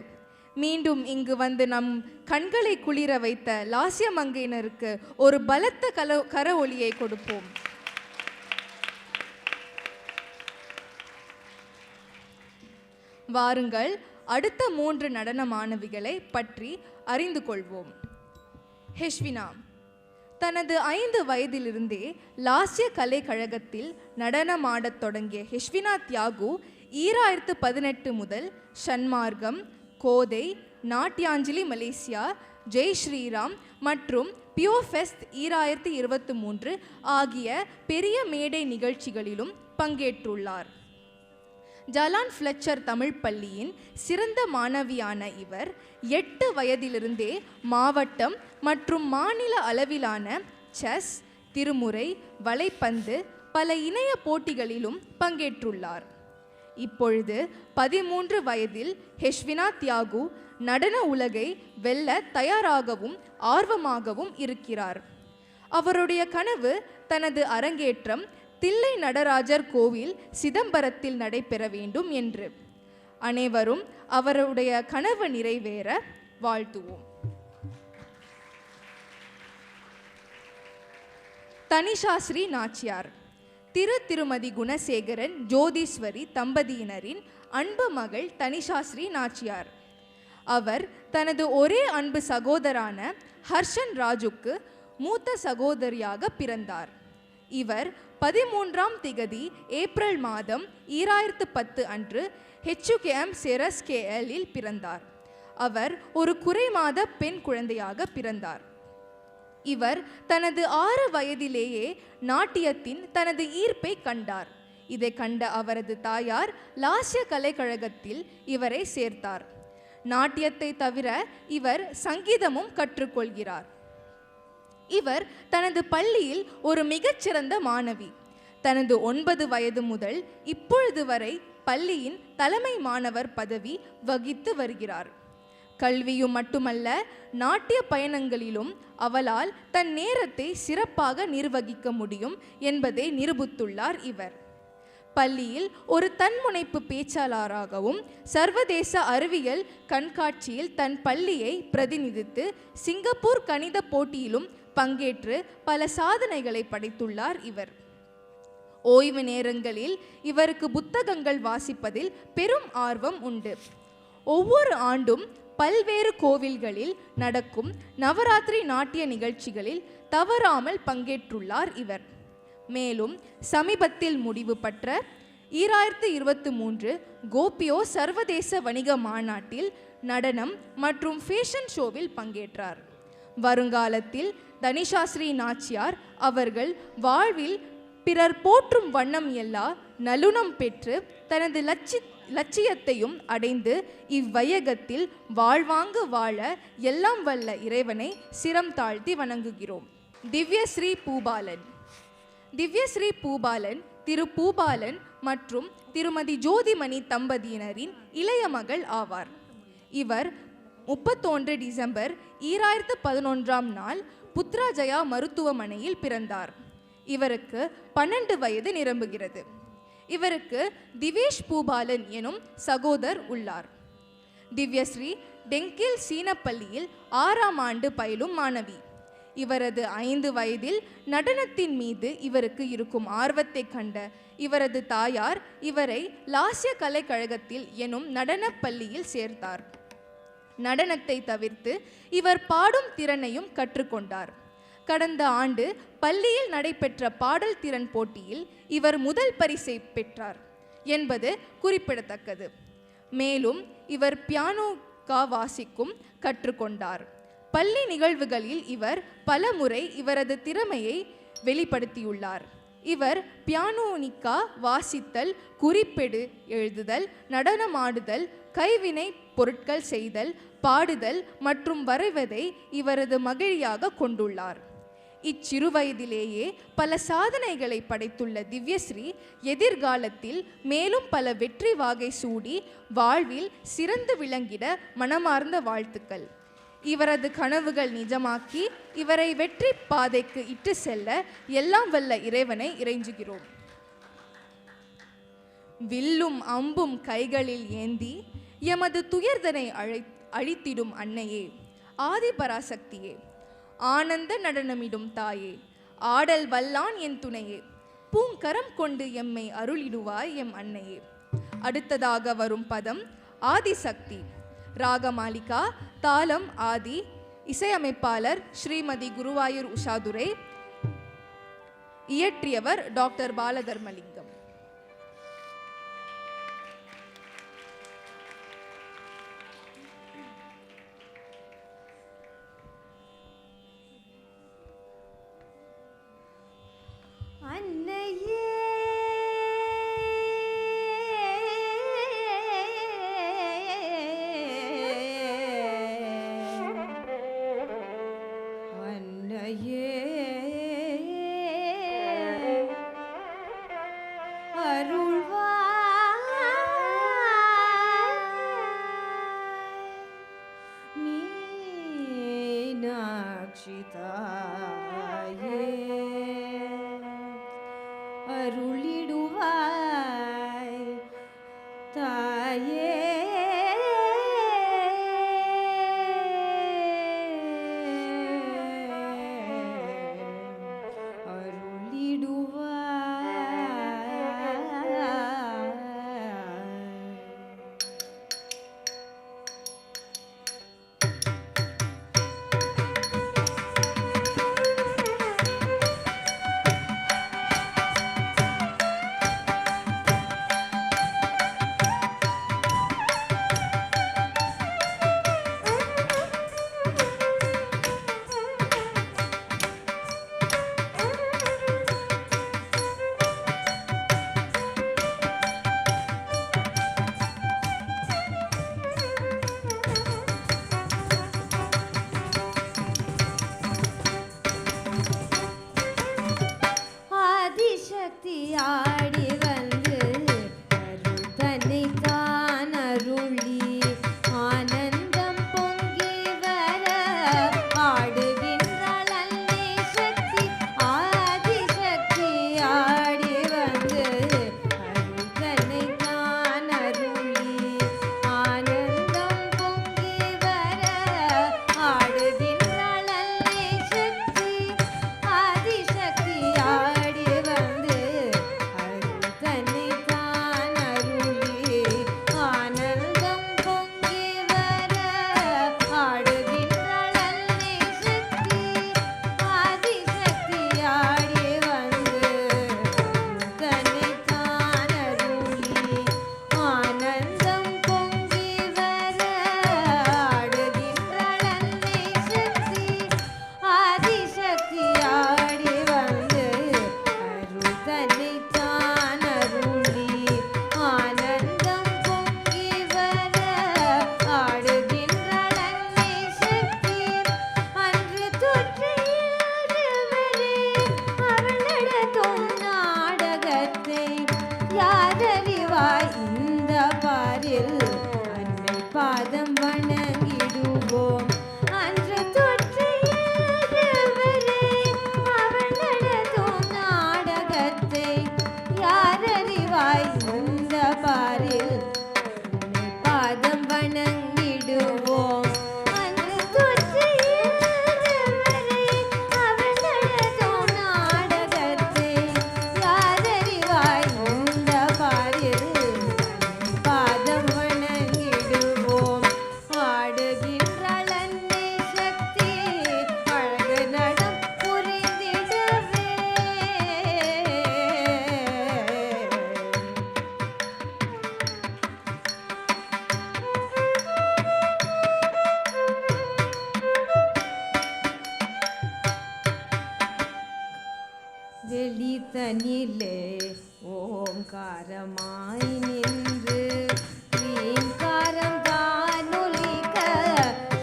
மீண்டும் இங்கு வந்து நம் கண்களை குளிர வைத்த லாஸ்ய மங்கையினருக்கு ஒரு பலத்த கர ஒலியை கொடுப்போம். வாருங்கள் அடுத்த 3 நடன மாணவிகளை பற்றி அறிந்து கொள்வோம். ஹெஷ்வினா தனது 5 வயதிலிருந்தே லாஸ்ய கலை கழகத்தில் நடனமாடத் தொடங்கிய ஹெஷ்வினா தியாகு 2018 முதல் ஷண்மார்க்கம், கோதை, நாட்டியாஞ்சலி மலேசியா, ஜெய் ஸ்ரீராம் மற்றும் பியூர் ஃபெஸ்ட் 2023 ஆகிய பெரிய மேடை நிகழ்ச்சிகளிலும் பங்கேற்றுள்ளார். ஜலான் ஃப்ளெச்சர் தமிழ் பள்ளியின் சிறந்த மாணவியான இவர் 8 வயதிலிருந்தே மாவட்டம் மற்றும் மாநில அளவிலான செஸ், திருமுறை, வலைப்பந்து பல இணைய போட்டிகளிலும் பங்கேற்றுள்ளார். இப்பொழுது 13 வயதில் ஹெஷ்வினா தியாகு நடன உலகை வெல்ல தயாராகவும் ஆர்வமாகவும் இருக்கிறார். அவருடைய கனவு தனது அரங்கேற்றம் தில்லை நடராஜர் கோவில் சிதம்பரத்தில் நடைபெற வேண்டும் என்று. அனைவரும் அவருடைய கனவு நிறைவேற வாழ்த்துவோம். தனிஷாஸ்ரீ நாச்சியார் திருமதி குணசேகரன் ஜோதீஸ்வரி தம்பதியினரின் அன்பு மகள் தனிஷாஸ்ரீ நாச்சியார். அவர் தனது ஒரே அன்பு சகோதரான ஹர்ஷன் ராஜுக்கு மூத்த சகோதரியாக பிறந்தார். இவர் 13ஆம் திகதி ஏப்ரல் மாதம் 2010 அன்று HUKM செரஸ்கேஎல்லில் பிறந்தார். அவர் ஒரு குறைமாத பெண் குழந்தையாக பிறந்தார். இவர் தனது 6 வயதிலேயே நாட்டியத்தின் தனது ஈர்ப்பை கண்டார். இதை கண்ட அவரது தாயார் லாஸ்ய கலைக்கழகத்தில் இவரை சேர்த்தார். நாட்டியத்தை தவிர இவர் சங்கீதமும் கற்றுக்கொள்கிறார். இவர் தனது பள்ளியில் ஒரு மிகச்சிறந்த மாணவி. தனது 9 வயது முதல் இப்பொழுது வரை பள்ளியின் தலைமை மாணவர் பதவி வகித்து வருகிறார். கல்வியும் மட்டுமல்ல, நாட்டிய பயணங்களிலும் அவளால் தன் நேரத்தை சிறப்பாக நிர்வகிக்க முடியும் என்பதை நிரூபித்துள்ளார் இவர். பள்ளியில் ஒரு தன்முனைப்பு பேச்சாளராகவும் சர்வதேச அறிவியல் கண்காட்சியில் தன் பள்ளியை பிரதிநிதித்து சிங்கப்பூர் கணித போட்டியிலும் பங்கேற்று பல சாதனைகளை படைத்துள்ளார் இவர். ஓய்வு நேரங்களில் இவருக்கு புத்தகங்கள் வாசிப்பதில் பெரும் ஆர்வம் உண்டு. ஒவ்வொரு ஆண்டும் பல்வேறு கோவில்களில் நடக்கும் நவராத்திரி நாட்டிய நிகழ்ச்சிகளில் தவறாமல் பங்கேற்றுள்ளார் இவர். மேலும் சமீபத்தில் முடிவு பெற்ற 2023 கோபியோ சர்வதேச வணிக மாநாட்டில் நடனம் மற்றும் ஃபேஷன் ஷோவில் பங்கேற்றார். வருங்காலத்தில் தனிஷாஸ்ரீ நாச்சியார் அவர்கள் வாழ்வில் பிறர் போற்றும் வண்ணம் எல்லா நலுணம் பெற்று தனது லட்சியத்தையும் அடைந்து இவ்வையகத்தில் வாழ்வாங்கு வாழ எல்லாம் வல்ல இறைவனை சிரம் தாழ்த்தி வணங்குகிறோம். திவ்யஸ்ரீ பூபாலன். திவ்யஸ்ரீ பூபாலன் திரு பூபாலன் மற்றும் திருமதி ஜோதிமணி தம்பதியினரின் இளைய மகள் ஆவார். இவர் 31 டிசம்பர் 2011ஆம் நாள் புத்ராஜயா மருத்துவமனையில் பிறந்தார். இவருக்கு 12 வயது நிரம்புகிறது. இவருக்கு திவேஷ் பூபாலன் எனும் சகோதரர் உள்ளார். திவ்யஸ்ரீ டெங்கில் சீனப்பள்ளியில் 6ஆம் ஆண்டு பயிலும் மாணவி. இவரது 5 வயதில் நடனத்தின் மீது இவருக்கு இருக்கும் ஆர்வத்தை கண்ட இவரது தாயார் இவரை லாஸ்ய கலைக்கழகத்தில் எனும் நடனப் பள்ளியில் சேர்த்தார். நடனத்தை தவிர்த்து இவர் பாடும் திறனையும் கற்றுக்கொண்டார். கடந்த ஆண்டு பள்ளியில் நடைபெற்ற பாடல் திறன் போட்டியில் இவர் முதல் பரிசை பெற்றார் என்பது குறிப்பிடத்தக்கது. மேலும் இவர் பியானோ வாசிக்கும் கற்றுக்கொண்டார். பள்ளி நிகழ்வுகளில் இவர் பல முறை இவரது திறமையை வெளிப்படுத்தியுள்ளார். இவர் பியானோனிக்கா வாசித்தல், குறிப்பெடு எழுதுதல், நடனமாடுதல், கைவினை பொருட்கள் செய்தல், பாடுதல் மற்றும் வரைவதை இவரது மகிழ்ச்சியாக கொண்டுள்ளார். இச்சிறு வயதிலேயே பல சாதனைகளை படைத்துள்ள திவ்யஸ்ரீ எதிர்காலத்தில் மேலும் பல வெற்றி வாகை சூடி வாழ்வில் சிறந்து விளங்கிட மனமார்ந்த வாழ்த்துக்கள். இவரது கனவுகள் நிஜமாக்கி இவரை வெற்றி பாதைக்கு இட்டு செல்ல எல்லாம் வல்ல இறைவனை இறைஞ்சுகிறோம். வில்லும் அம்பும் கைகளில் ஏந்தி எமது துயர்தனை அழித்திடும் அன்னையே, ஆதிபராசக்தியே, ஆனந்த நடனமிடும் தாயே, ஆடல் வல்லான் என் துணையே, பூங்கரம் கொண்டு எம்மை அருளிடுவாய் எம் அன்னையே. அடுத்ததாக வரும் பதம் ஆதிசக்தி. ராகமாலிகா, தாளம் ஆதி, இசையமைப்பாளர் ஸ்ரீமதி குருவாயூர் உஷாதுரை, இயற்றியவர் டாக்டர் பாலதர்மலிங்கம். அன்னையே அன்னையே தாயே ஆதிசக்தி ஆடி வந்து அருள் தன்னை தான் அருளி ஆனந்தம் பொங்கி வர ஆடுகின்றாள் அன்னை சக்தி. ஆதிசக்தி ஆடி வந்து அருள் தன்னை தான் அருளி ஆனந்தம் பொங்கி வர ஆடுகின்றாள் அன்னை சக்தி. ஆதிசக்தி ஆடி வந்து அருள் தன்னை தான் அருளி ஆனந்தம் பொங்கி வர ஆடுகின்றாள் அன்னை சக்தி. ஆதிசக்தி ஆடி வந்து அருள் தன்னை தான் அருளி ஆனந்தம் பொங்கி வர ஆடுகின்றாள் அன்னை சக்தி. ஆதிசக்தி ஆடி வந்து அருள் தன்னை தான் அருளி ஆனந்தம் பொங்கி வர ஆடுகின்றாள் அன்னை சக்தி. அன்று தொற்றியவரே அவள் நடத்தும் நாடகத்தை யாரறிவாய் இந்த பாரில் அன்னை பாதம் வணங்கிடுவோம். அன்று தொற்றியவரே அவள் நடத்தும் நாடகத்தை யாரறிவாய் இந்த பாரில் அன்னை பாதம் வணங்கிடுவோம். அன்று தொற்றியவரே அவள் நடத்தும் நாடகத்தை யாரறிவாய் இந்த பாரில் அன்னை பாதம் வணங்கிடுவோம். ஆடுகின்றாள் அன்னை சக்தி அழகு நடம் புரிந்திடவே. வெளித்தனிலே ஓங்காரமாய் நின்று ரீங்காரம் தானொலிக்க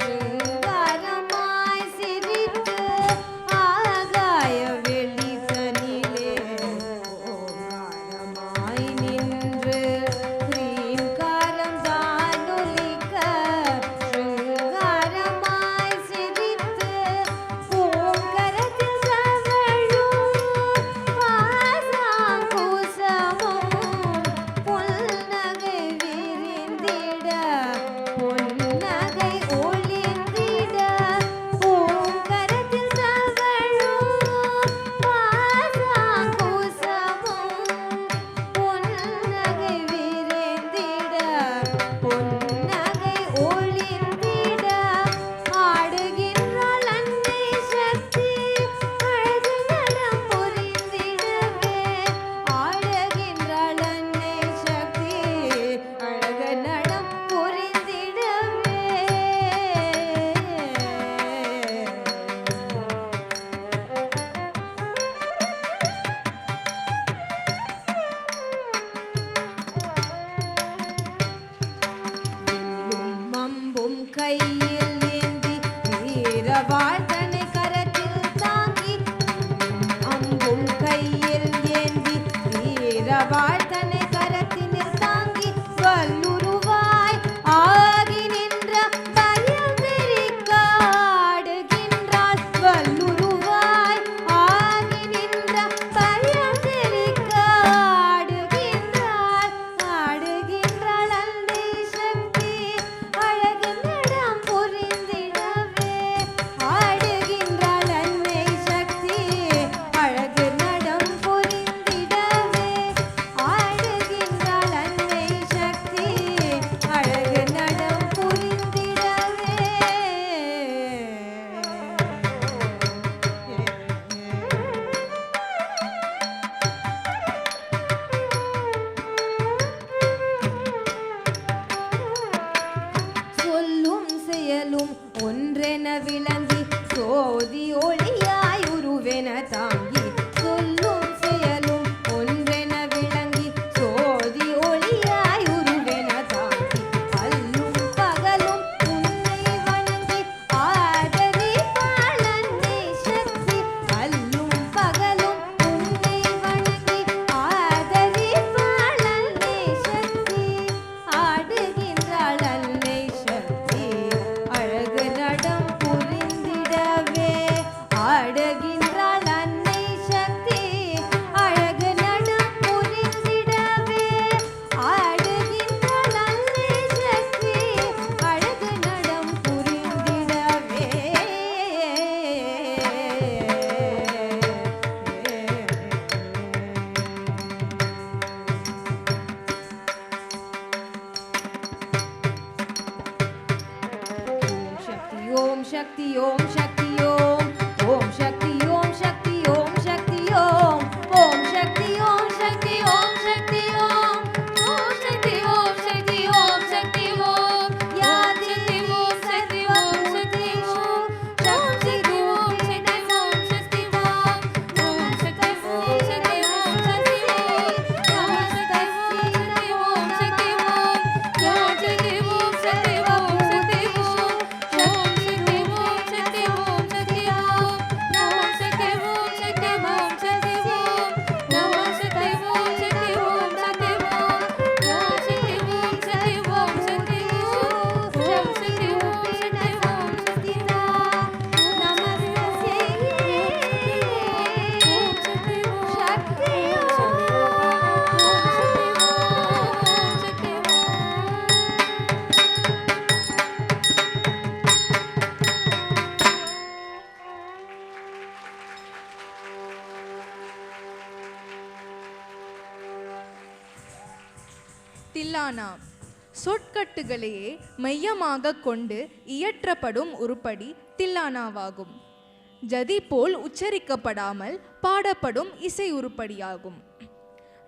சிங்காரமாய் சிரித்து ஆகாய வெளித்தனிலே ஓங்காரமாய் நின்று ரீங்காரம் தானொலிக்க சிங்காரமாய் சிரித்து பூங்கரத்தில் தவழும் பாசாங்குசமும் புன்னகை விரிந்திட பொன்னகை ஒளிந்திட பூங்கரத்தில் தவழும் பாசாங்குசமும் புன்னகை விரிந்திட பொன்னகை ஒளிந்திட ஆடுகின்றாள் அன்னை சக்தி அழகு நடம் புரிந்திடவே. ஆடுகின்றாள் அன்னை சக்தி அழகு நடம் புரிந்திடவே. வில்லும் அம்பும் கையில் ஏந்தி வீரவாழ்தனை கரத்தில் தாங்கி அம்பும் கையில் ஏந்தி வீரவாழ்தனை கரத்தினில் தாங்கி வல்லுருவாய் ஆகி நின்ற பயம் தெரிக்க ஆடுகின்றாள். வல்லுருவாய் ஆகி நின்ற பயம் தெரிக்க ஆடுகின்றாள். ஆடுகின்றாள் शक्ति ओम शक्ति ओम ओम शक्ति ओम शक्ति ओम शक्ति ओम ओम शक्ति ओम शक्ति ओम शक्ति ओम ओम शक्ति ओम शक्ति ओम शक्ति ओम या देवी शक्ति ओम शक्ति ओम शक्ति ओम शक्ति ओम शक्ति ओम ओम शक्ति ओम शक्ति ओम शक्ति ओम ओम शक्ति ओम शक्ति ओम ओम शक्ति ओम शक्ति ओम शक्ति ओम ओम शक्ति ओम शक्ति ओम शक्ति ओम ओम शक्ति ओम शक्ति ओम शक्ति ओम ओम शक्ति ओम शक्ति ओम शक्ति ओम ओम शक्ति ओम शक्ति ओम शक्ति ओम ओम शक्ति ओम शक्ति ओम शक्ति नमस्ते ओम शक्ति ओम शक्ति தில்லானா சொற்கட்டுகளையே மையமாக கொண்டு இயற்றப்படும் உருப்படி தில்லானாவாகும். ஜதி போல் உச்சரிக்கப்படாமல் பாடப்படும் இசை உருப்படியாகும்.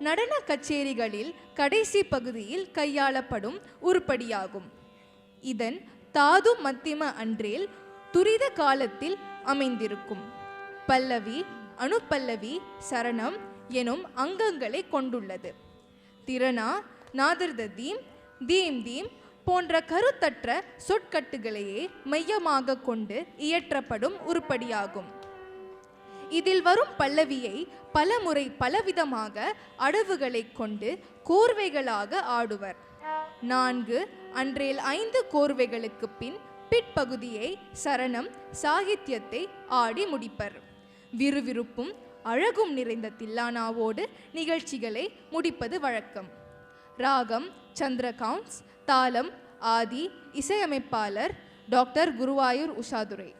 நடன கச்சேரிகளில் கடைசி பகுதியில் கையாளப்படும் உருப்படியாகும். இதன் தாது மத்திம அன்றேல் துரித காலத்தில் அமைந்திருக்கும். பல்லவி, அனுப்பல்லவி, சரணம் எனும் அங்கங்களை கொண்டுள்ளது. திரணா, நாதர்தீம், தீம் தீம் போன்ற கருத்தற்ற சொற்கட்டுகளையே மையமாக கொண்டு இயற்றப்படும் உருப்படியாகும். இதில் வரும் பல்லவியை பலமுறை பலவிதமாக அடவுகளை கொண்டு கோர்வைகளாக ஆடுவர். 4 அன்றேல் 5 கோர்வைகளுக்கு பின் பிற்பகுதியை சரணம் சாகித்யத்தை ஆடி முடிப்பர். விறுவிறுப்பும் அழகும் நிறைந்த தில்லானாவோடு நிகழ்ச்சிகளை முடிப்பது வழக்கம். ராகம் சந்திரகாந்த், தாளம் ஆதி, இசையமைப்பாளர் டாக்டர் குருவாயூர் உஷாதுரை.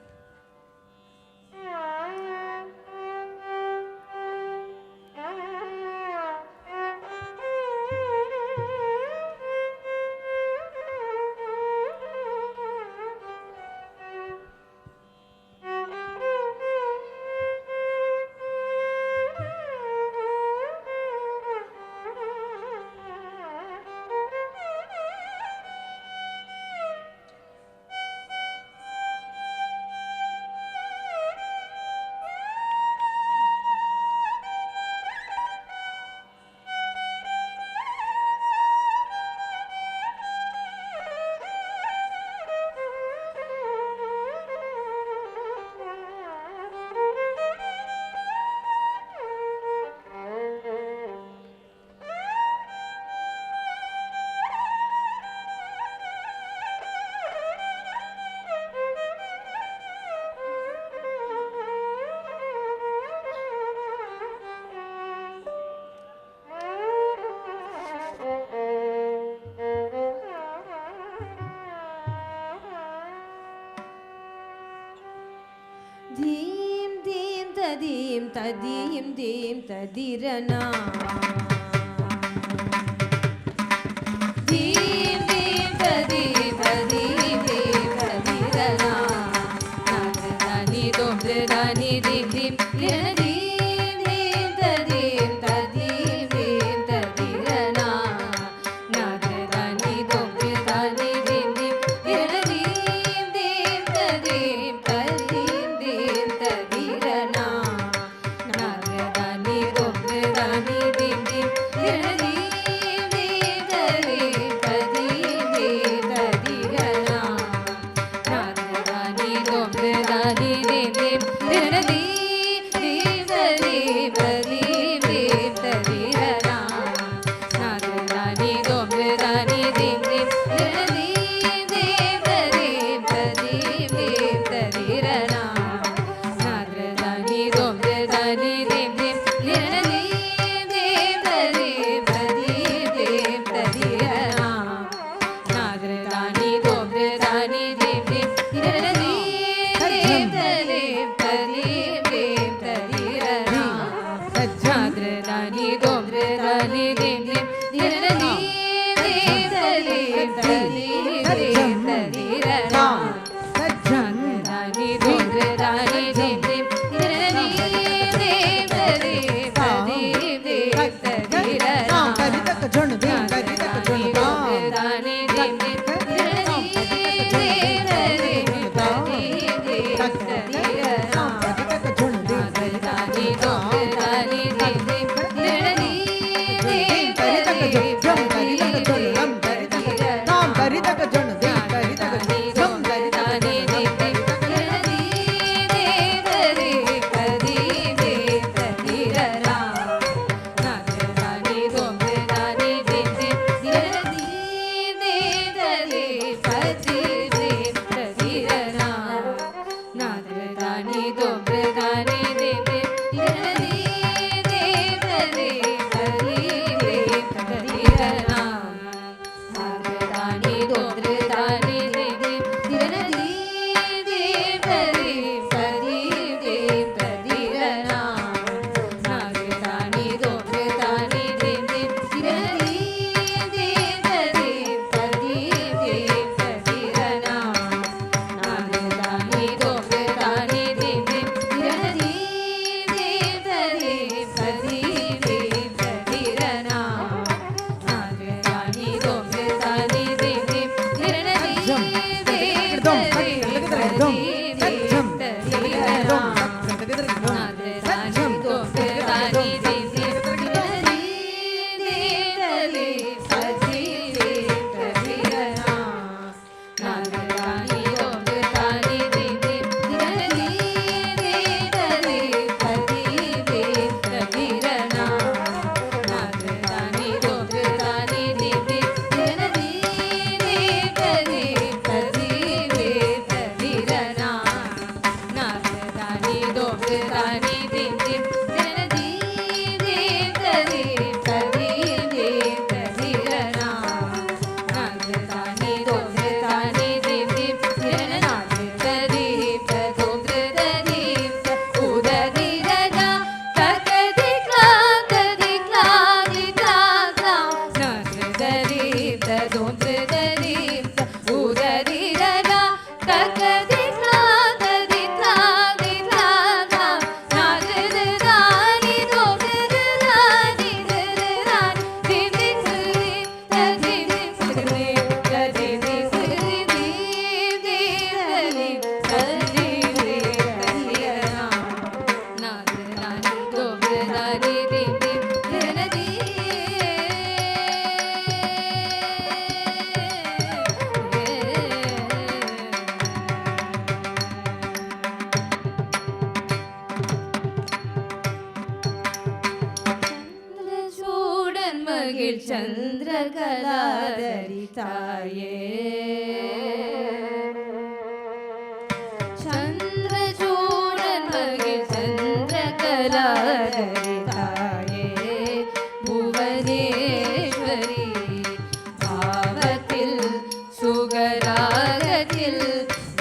धीम धीम तदीम तदीम धीम तदिरना धीम धीम तदीम तदीम धीम तदिरना नागदानी दोमदानी धीम धीम लिरना धीम धीम तदीम तदीम धीम तदिरना नागदानी दोमदानी धीम धीम लिरना धीम धीम तदीम तदीम धीम तदिरना नागदानी दोमदानी धीम धीम लिरना धीम धीम तदीम तदीम धीम तदिरना नागदानी दोमदानी धीम धीम लिरना धीम धीम तदीम तदीम धीम तदिरना नागदानी दोमदानी धीम धीम लिरना धीम धीम तदीम तदीम धीम तदिरना नागदानी दोमदानी धीम धीम लिरना धीम धीम तदीम तदीम धीम तदिरना नागदानी दोमदानी धीम धीम लिरना धीम धीम तदीम तदीम धीम तदिरना नागदानी दोमदानी धीम धीम लिरना धीम धीम तदीम तदीम धीम तदिरना नागदानी ததும் திருததீம் உததிரனா தகதித்லா ததித்லா தித்லாதா நாதிருதானி தோதிருதானி திருதானி திதித்ரி ததித்ரி ததித்ரி ததித்ரி ததித்ரி ததிரனா நாதிருதானி தோதிருதானி திதி திருநதி சூடன் மகிழ் சந்திரகலாதரி தாயே சந்திரசூடன் மகிழ் சந்திரகலாதரி தாயே புவனேஸ்வரி பாவத்தில் சுகராகத்தில்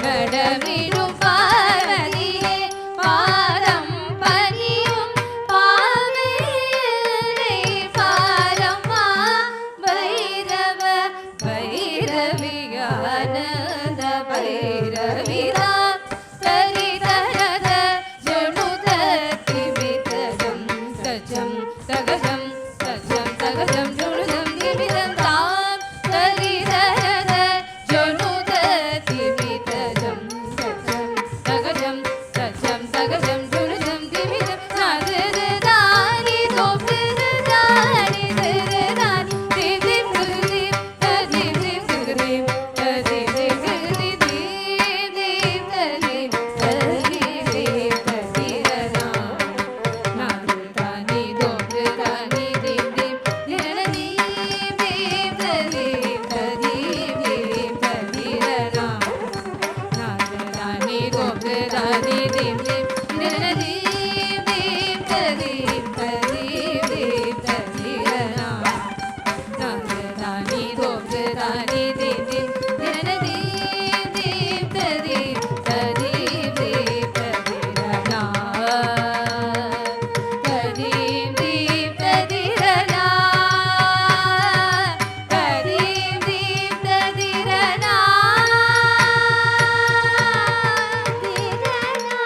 நடமிடும் பார்வதியே பாரம் பனியும் பாவையிலே பாரம்மா பைரவ பைரவியானந்த பைரவிரா சரிதரத ஜனுத திமிதம் தஜம் தகஜம் தஜம் தகஜம் ஜுனுதம் திமிதம் தாம் சரிதரத ஜனுத திமிதம் தஜம் தகஜம் தஜம் தகஜம் ஜுனுதம் திமிதம் நாதிருதானி தோதிருதானி திருதானி திதிம் திருதிம் ததிதிம் திருதிம் ததிதிம் திருதிம் ததிதிம் ததிதிம் ததிரனா நாதிருதானி தோதிருதானி திதிம் திருநதி திதிம் ததிம் ததிதிம் ததிரனா நாதிருதானி தோதிருதானி திதிம் திருநதி திதிம் ததிம் ததிதிம் ததிரனா நாதிருதானி தோதிருதானி திதிம் திருநதி திதிம் ததிம் ததிதிம் ததிரனா ததிம் தீம் ததிரனா ததிம் தீம் ததிரனா திரனா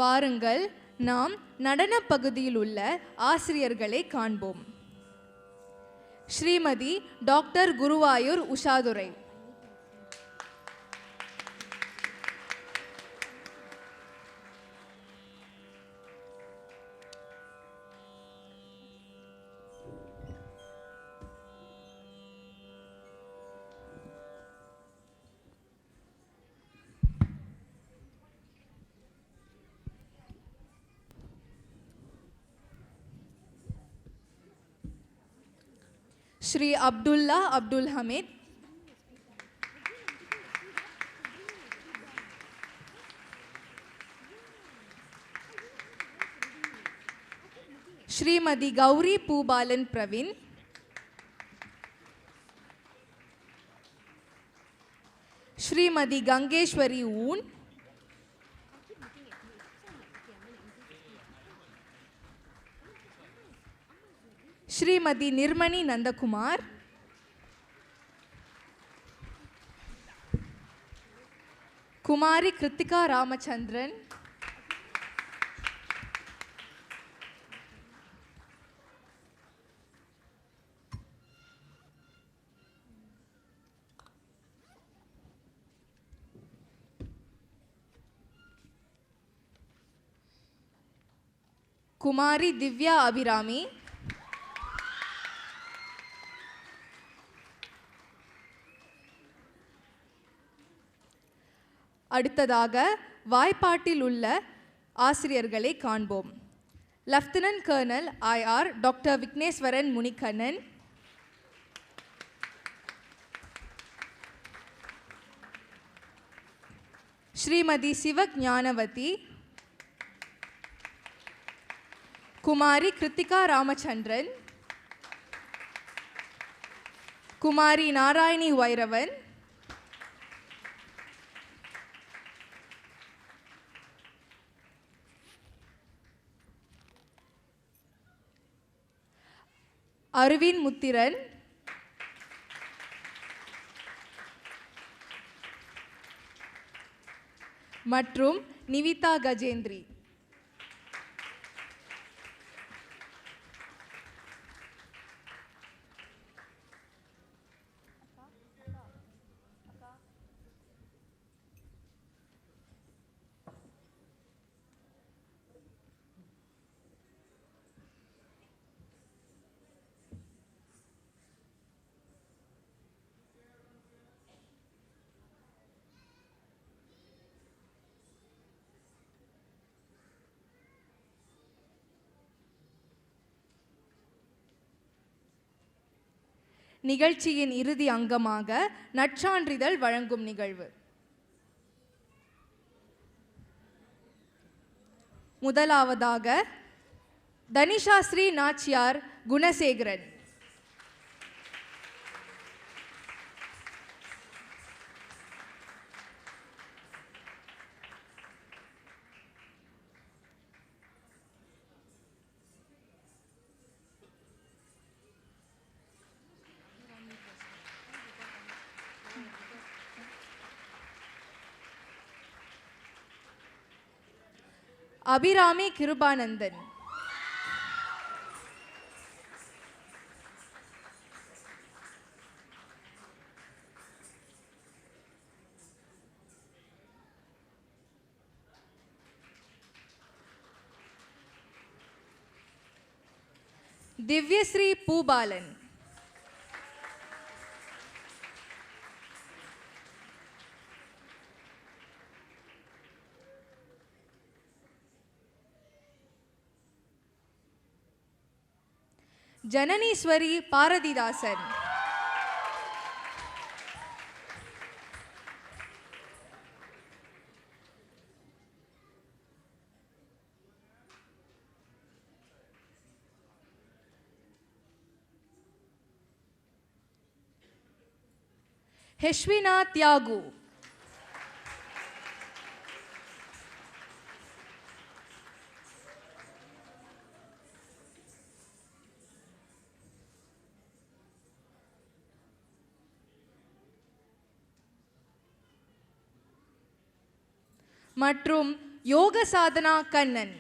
வாருங்கள், நாம் நடன பகுதியில் உள்ள ஆசிரியர்களை காண்போம். ஸ்ரீமதி டாக்டர் குருவாயூர் உஷாதுரை, ஸ்ரீ அப்துல்லா அப்துல் ஹமீத், ஸ்ரீமதி கௌரி பூபாலன் பிரவீன், ஸ்ரீமதி கங்கேஸ்வரி ஊன், ஸ்ரீமதி நிர்மணி நந்தகுமார், குமாரி கிருத்திகா ராமச்சந்திரன், குமாரி திவ்யா அபிராமி, அடுத்ததாக வாய்ப்பாட்டில் உள்ள ஆசிரியர்களை காண்போம். Lieutenant colonel IR doctor Vigneswaran Munikannan, Shrimati Sivagnanavathi, Kumari Kiruthika Ramachandran, Kumari Narayani Vairavan, Aravind Muthiran, மற்றும் நிவிதா கஜேந்திரி. நிகழ்ச்சியின் இறுதி அங்கமாக நற்சான்றிதழ் வழங்கும் நிகழ்வு. முதலாவதாக தனிஷாஸ்ரீ நாச்சியார் குணசேகரன், அபிராமி கிருபானந்தன், திவ்யஸ்ரீ பூபாலன், ஜனனீஸ்வரி பாரதிதாசன், ஹெஷ்வினா தியாகு, மற்றும் யோக Sadhana Kannan.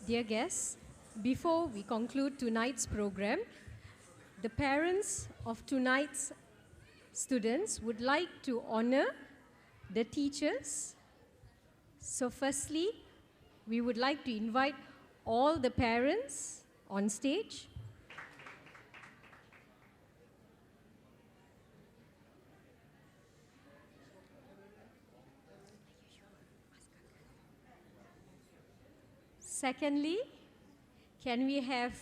Dear guests, before we conclude tonight's program, the parents of tonight's students would like to honor the teachers. So firstly, we would like to invite all the parents on stage. Secondly, can we have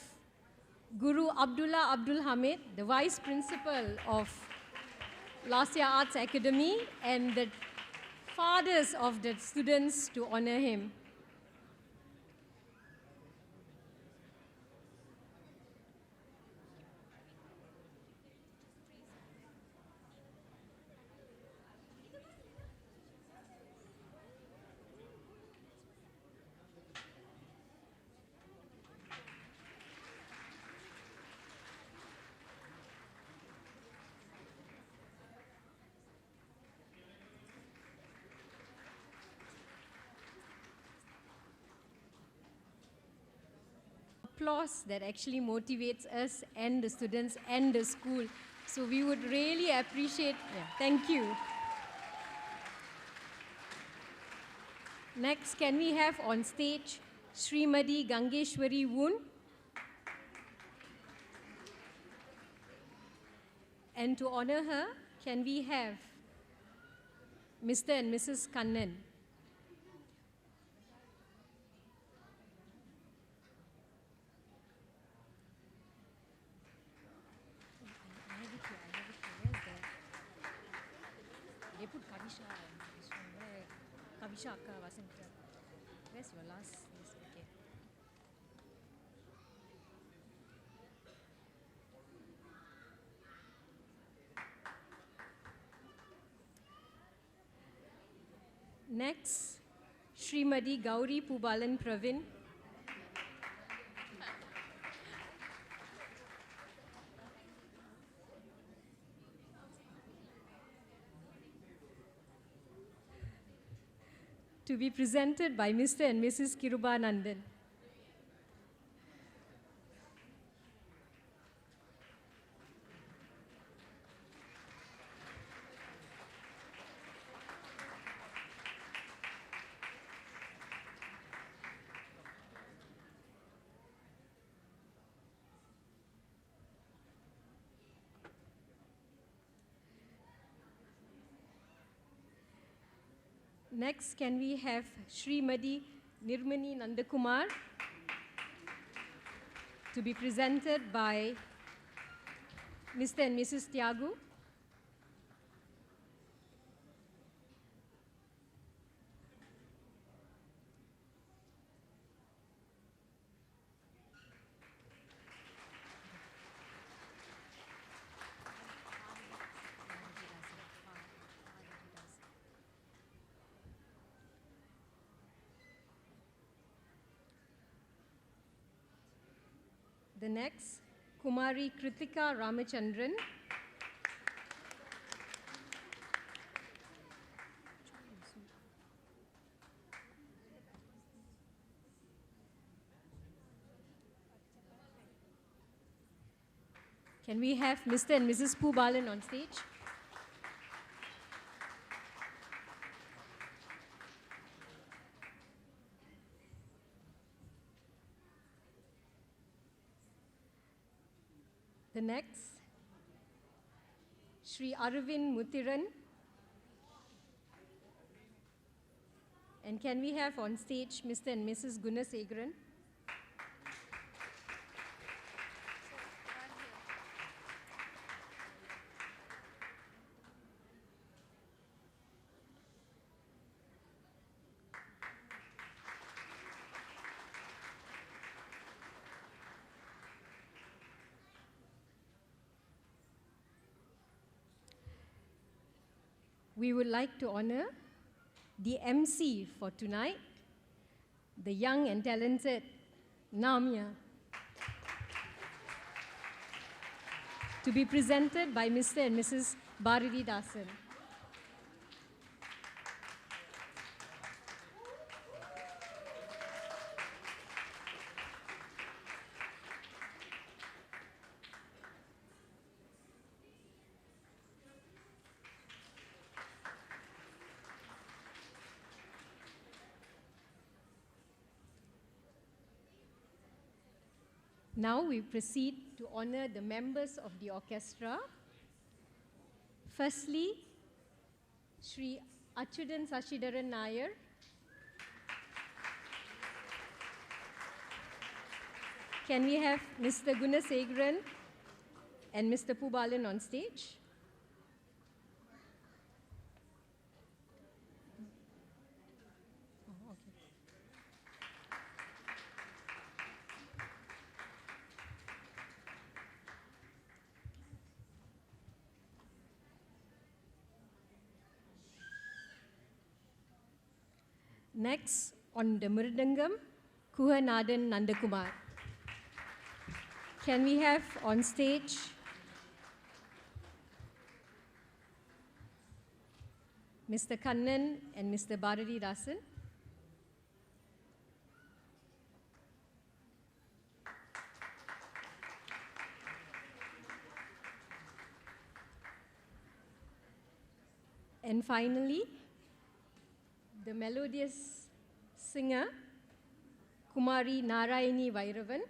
Guru Abdullah Abdul Hamid, the Vice Principal of Lasya Arts Academy, and the fathers of the students to honor him. Applause that actually motivates us and the students and the school. So we would really appreciate, thank you. Next, can we have on stage Srimadi Gangeshwari Woon? And to honor her, can we have Mr. and Mrs. Kannan? They put Kavisha Akka wasn't. Where's your last? Yes, okay. Next, Srimadi Gauri Pubalan Pravin. To be presented by Mr. and Mrs. Kirubanandan. Next, can we have Srimadi Nirmani Nandakumar to be presented by Mr. and Mrs. Tiagu. The next, Kumari Kritika Ramachandran. Can we have Mr. and Mrs. Poobalan on stage? The next, Sri Arvind Muthiran. And can we have on stage Mr. and Mrs. Gunasekharan? We would like to honor the MC for tonight, the young and talented Namya, to be presented by Mr. and Mrs. Bharati Dasan. Now we proceed to honor the members of the orchestra. Firstly, Sri Achudan Sashidaran Nair. Can we have Mr. Gunasekharan and Mr. Poobalan on stage? Next, on the Mridangam, Kuhanadan Nandakumar. Can we have on stage Mr. Kannan and Mr. Bharati Dasan? And finally, the melodious singer, Kumari Narayani Vairavan.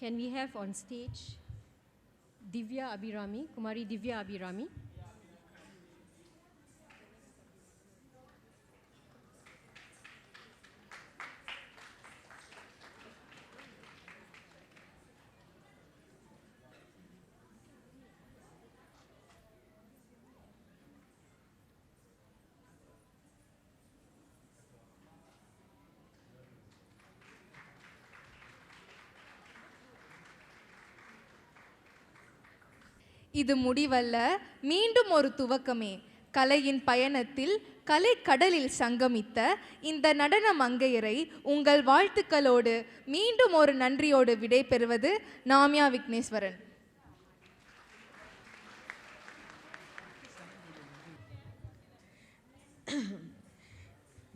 Can we have on stage Divya Abhirami, Kumari Divya Abhirami? இது முடிவல்ல, மீண்டும் ஒரு துவக்கமே. கலையின் பயணத்தில் கலைக்கடலில் சங்கமித்த இந்த நடன மங்கையரை உங்கள் வாழ்த்துக்களோடு மீண்டும் ஒரு நன்றியோடு விடை பெறுவது நாம்யா விக்னேஸ்வரன்.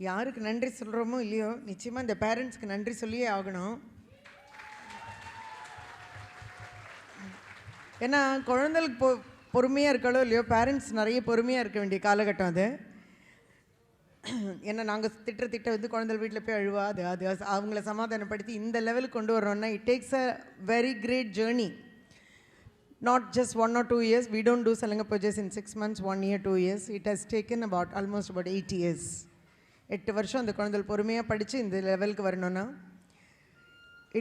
யாருக்கு நன்றி சொல்கிறோமோ இல்லையோ, நிச்சயமாக இந்த பேரண்ட்ஸ்க்கு நன்றி சொல்லியே ஆகணும். ஏன்னா குழந்தைகளுக்கு பொறுமையாக இருக்காளோ இல்லையோ, பேரண்ட்ஸ் நிறைய பொறுமையாக இருக்க வேண்டிய காலகட்டம் அது. ஏன்னா நாங்கள் திட்ட வந்து குழந்தைகள் வீட்டில் போய் அழுவா, அது அவங்கள சமாதானப்படுத்தி இந்த லெவலுக்கு கொண்டு வரோன்னா it takes a very great journey. Not just 1 or 2 years. We don't do Salanga Pujas in 6 months, 1 year, 2 years. It has taken almost about 8 years. 8 வருஷம் அந்த குழந்தைகள் பொறுமையாக படித்து இந்த லெவலுக்கு வரணும்னா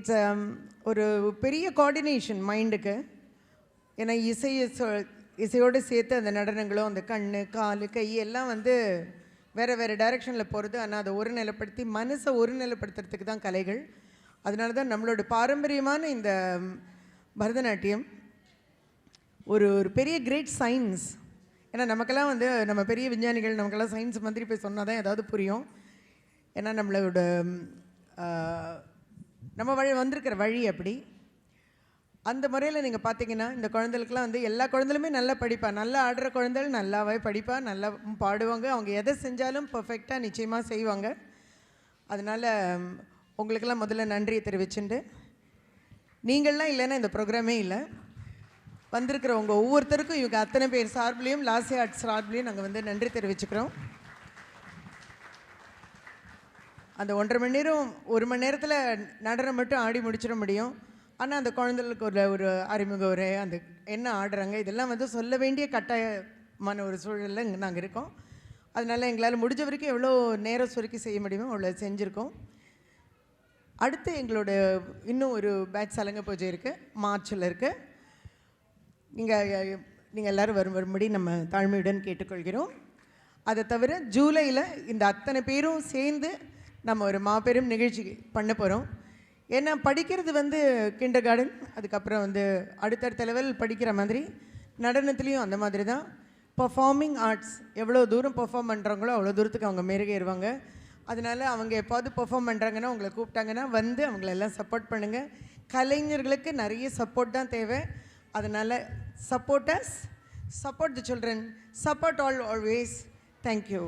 இட்ஸ் ஒரு பெரிய கோஆர்டினேஷன் மைண்டுக்கு. ஏன்னா இசையோடு சேர்த்து அந்த நடனங்களும் அந்த கண் கால் கை எல்லாம் வந்து வேறு வேறு டைரெக்ஷனில் போகிறது. ஆனால் அதை ஒருநிலைப்படுத்தி மனசை ஒருநிலைப்படுத்துறதுக்கு தான் கலைகள். அதனால தான் நம்மளோட பாரம்பரியமான இந்த பரதநாட்டியம் ஒரு பெரிய கிரேட் சயின்ஸ். ஏன்னா நமக்கெல்லாம் வந்து நம்ம பெரிய விஞ்ஞானிகள், நமக்கெல்லாம் சயின்ஸ் மாதிரி போய் சொன்னால் தான் ஏதாவது புரியும். ஏன்னா நம்மளோட நம்ம வந்திருக்கிற வழி அப்படி. அந்த முறையில் நீங்கள் பார்த்தீங்கன்னா இந்த குழந்தைகளுக்குலாம் வந்து எல்லா குழந்தைகளுமே நல்லா படிப்பா, நல்லா ஆடுற குழந்தைகள் நல்லாவே படிப்பா, நல்லா பாடுவாங்க. அவங்க எதை செஞ்சாலும் பர்ஃபெக்டாக நிச்சயமாக செய்வாங்க. அதனால் உங்களுக்கெல்லாம் முதல்ல நன்றியை தெரிவிச்சுட்டு, நீங்கள்லாம் இல்லைன்னா இந்த ப்ரோக்ராமே இல்லை. வந்திருக்கிறவங்க ஒவ்வொருத்தருக்கும் இவங்க அத்தனை பேர் சார்பிலையும் லாஸ்யா ஆர்ட்ஸ் சார்பிலையும் நாங்கள் வந்து நன்றி தெரிவிச்சுக்கிறோம். அந்த 1.5 மணி நேரம் 1 மணி நேரத்தில் நடனம் மட்டும் ஆடி முடிச்சிட முடியும். ஆனால் அந்த குழந்தைகளுக்கு ஒரு அறிமுக உரை, அந்த என்ன ஆடுறாங்க இதெல்லாம் வந்து சொல்ல வேண்டிய கட்டாயமான ஒரு சூழலில் இங்கே நாங்கள் இருக்கோம். அதனால் எங்களால் முடிஞ்ச வரைக்கும் எவ்வளோ நேரம் சுருக்கி செய்ய முடியுமோ அவ்வளோ செஞ்சுருக்கோம். அடுத்து எங்களோட இன்னும் ஒரு பேட்ச் சலங்கை பூஜை இருக்குது, மார்ச்சில் இருக்குது. நீங்கள் எல்லோரும் வரும்படி நம்ம தாழ்மையுடன் கேட்டுக்கொள்கிறோம். அதை தவிர ஜூலையில் இந்த அத்தனை பேரும் சேர்ந்து நம்ம ஒரு மாபெரும் நிகழ்ச்சி பண்ண போகிறோம். ஏன்னா படிக்கிறது வந்து கிண்டர் கார்டன், அதுக்கப்புறம் வந்து அடுத்தடுத்த லெவல் படிக்கிற மாதிரி நடனத்துலேயும் அந்த மாதிரி தான். பர்ஃபார்மிங் ஆர்ட்ஸ் எவ்வளோ தூரம் பர்ஃபார்ம் பண்ணுறாங்களோ அவ்வளோ தூரத்துக்கு அவங்க மெருகேறுவாங்க. அதனால் அவங்க எப்போது பர்ஃபார்ம் பண்ணுறாங்கன்னா உங்களை கூப்பிட்டாங்கன்னா வந்து அவங்களெல்லாம் சப்போர்ட் பண்ணுங்கள். கலைஞர்களுக்கு நிறைய சப்போர்ட் தான் தேவை. அதனால் support us, support the children, support all always. Thank you.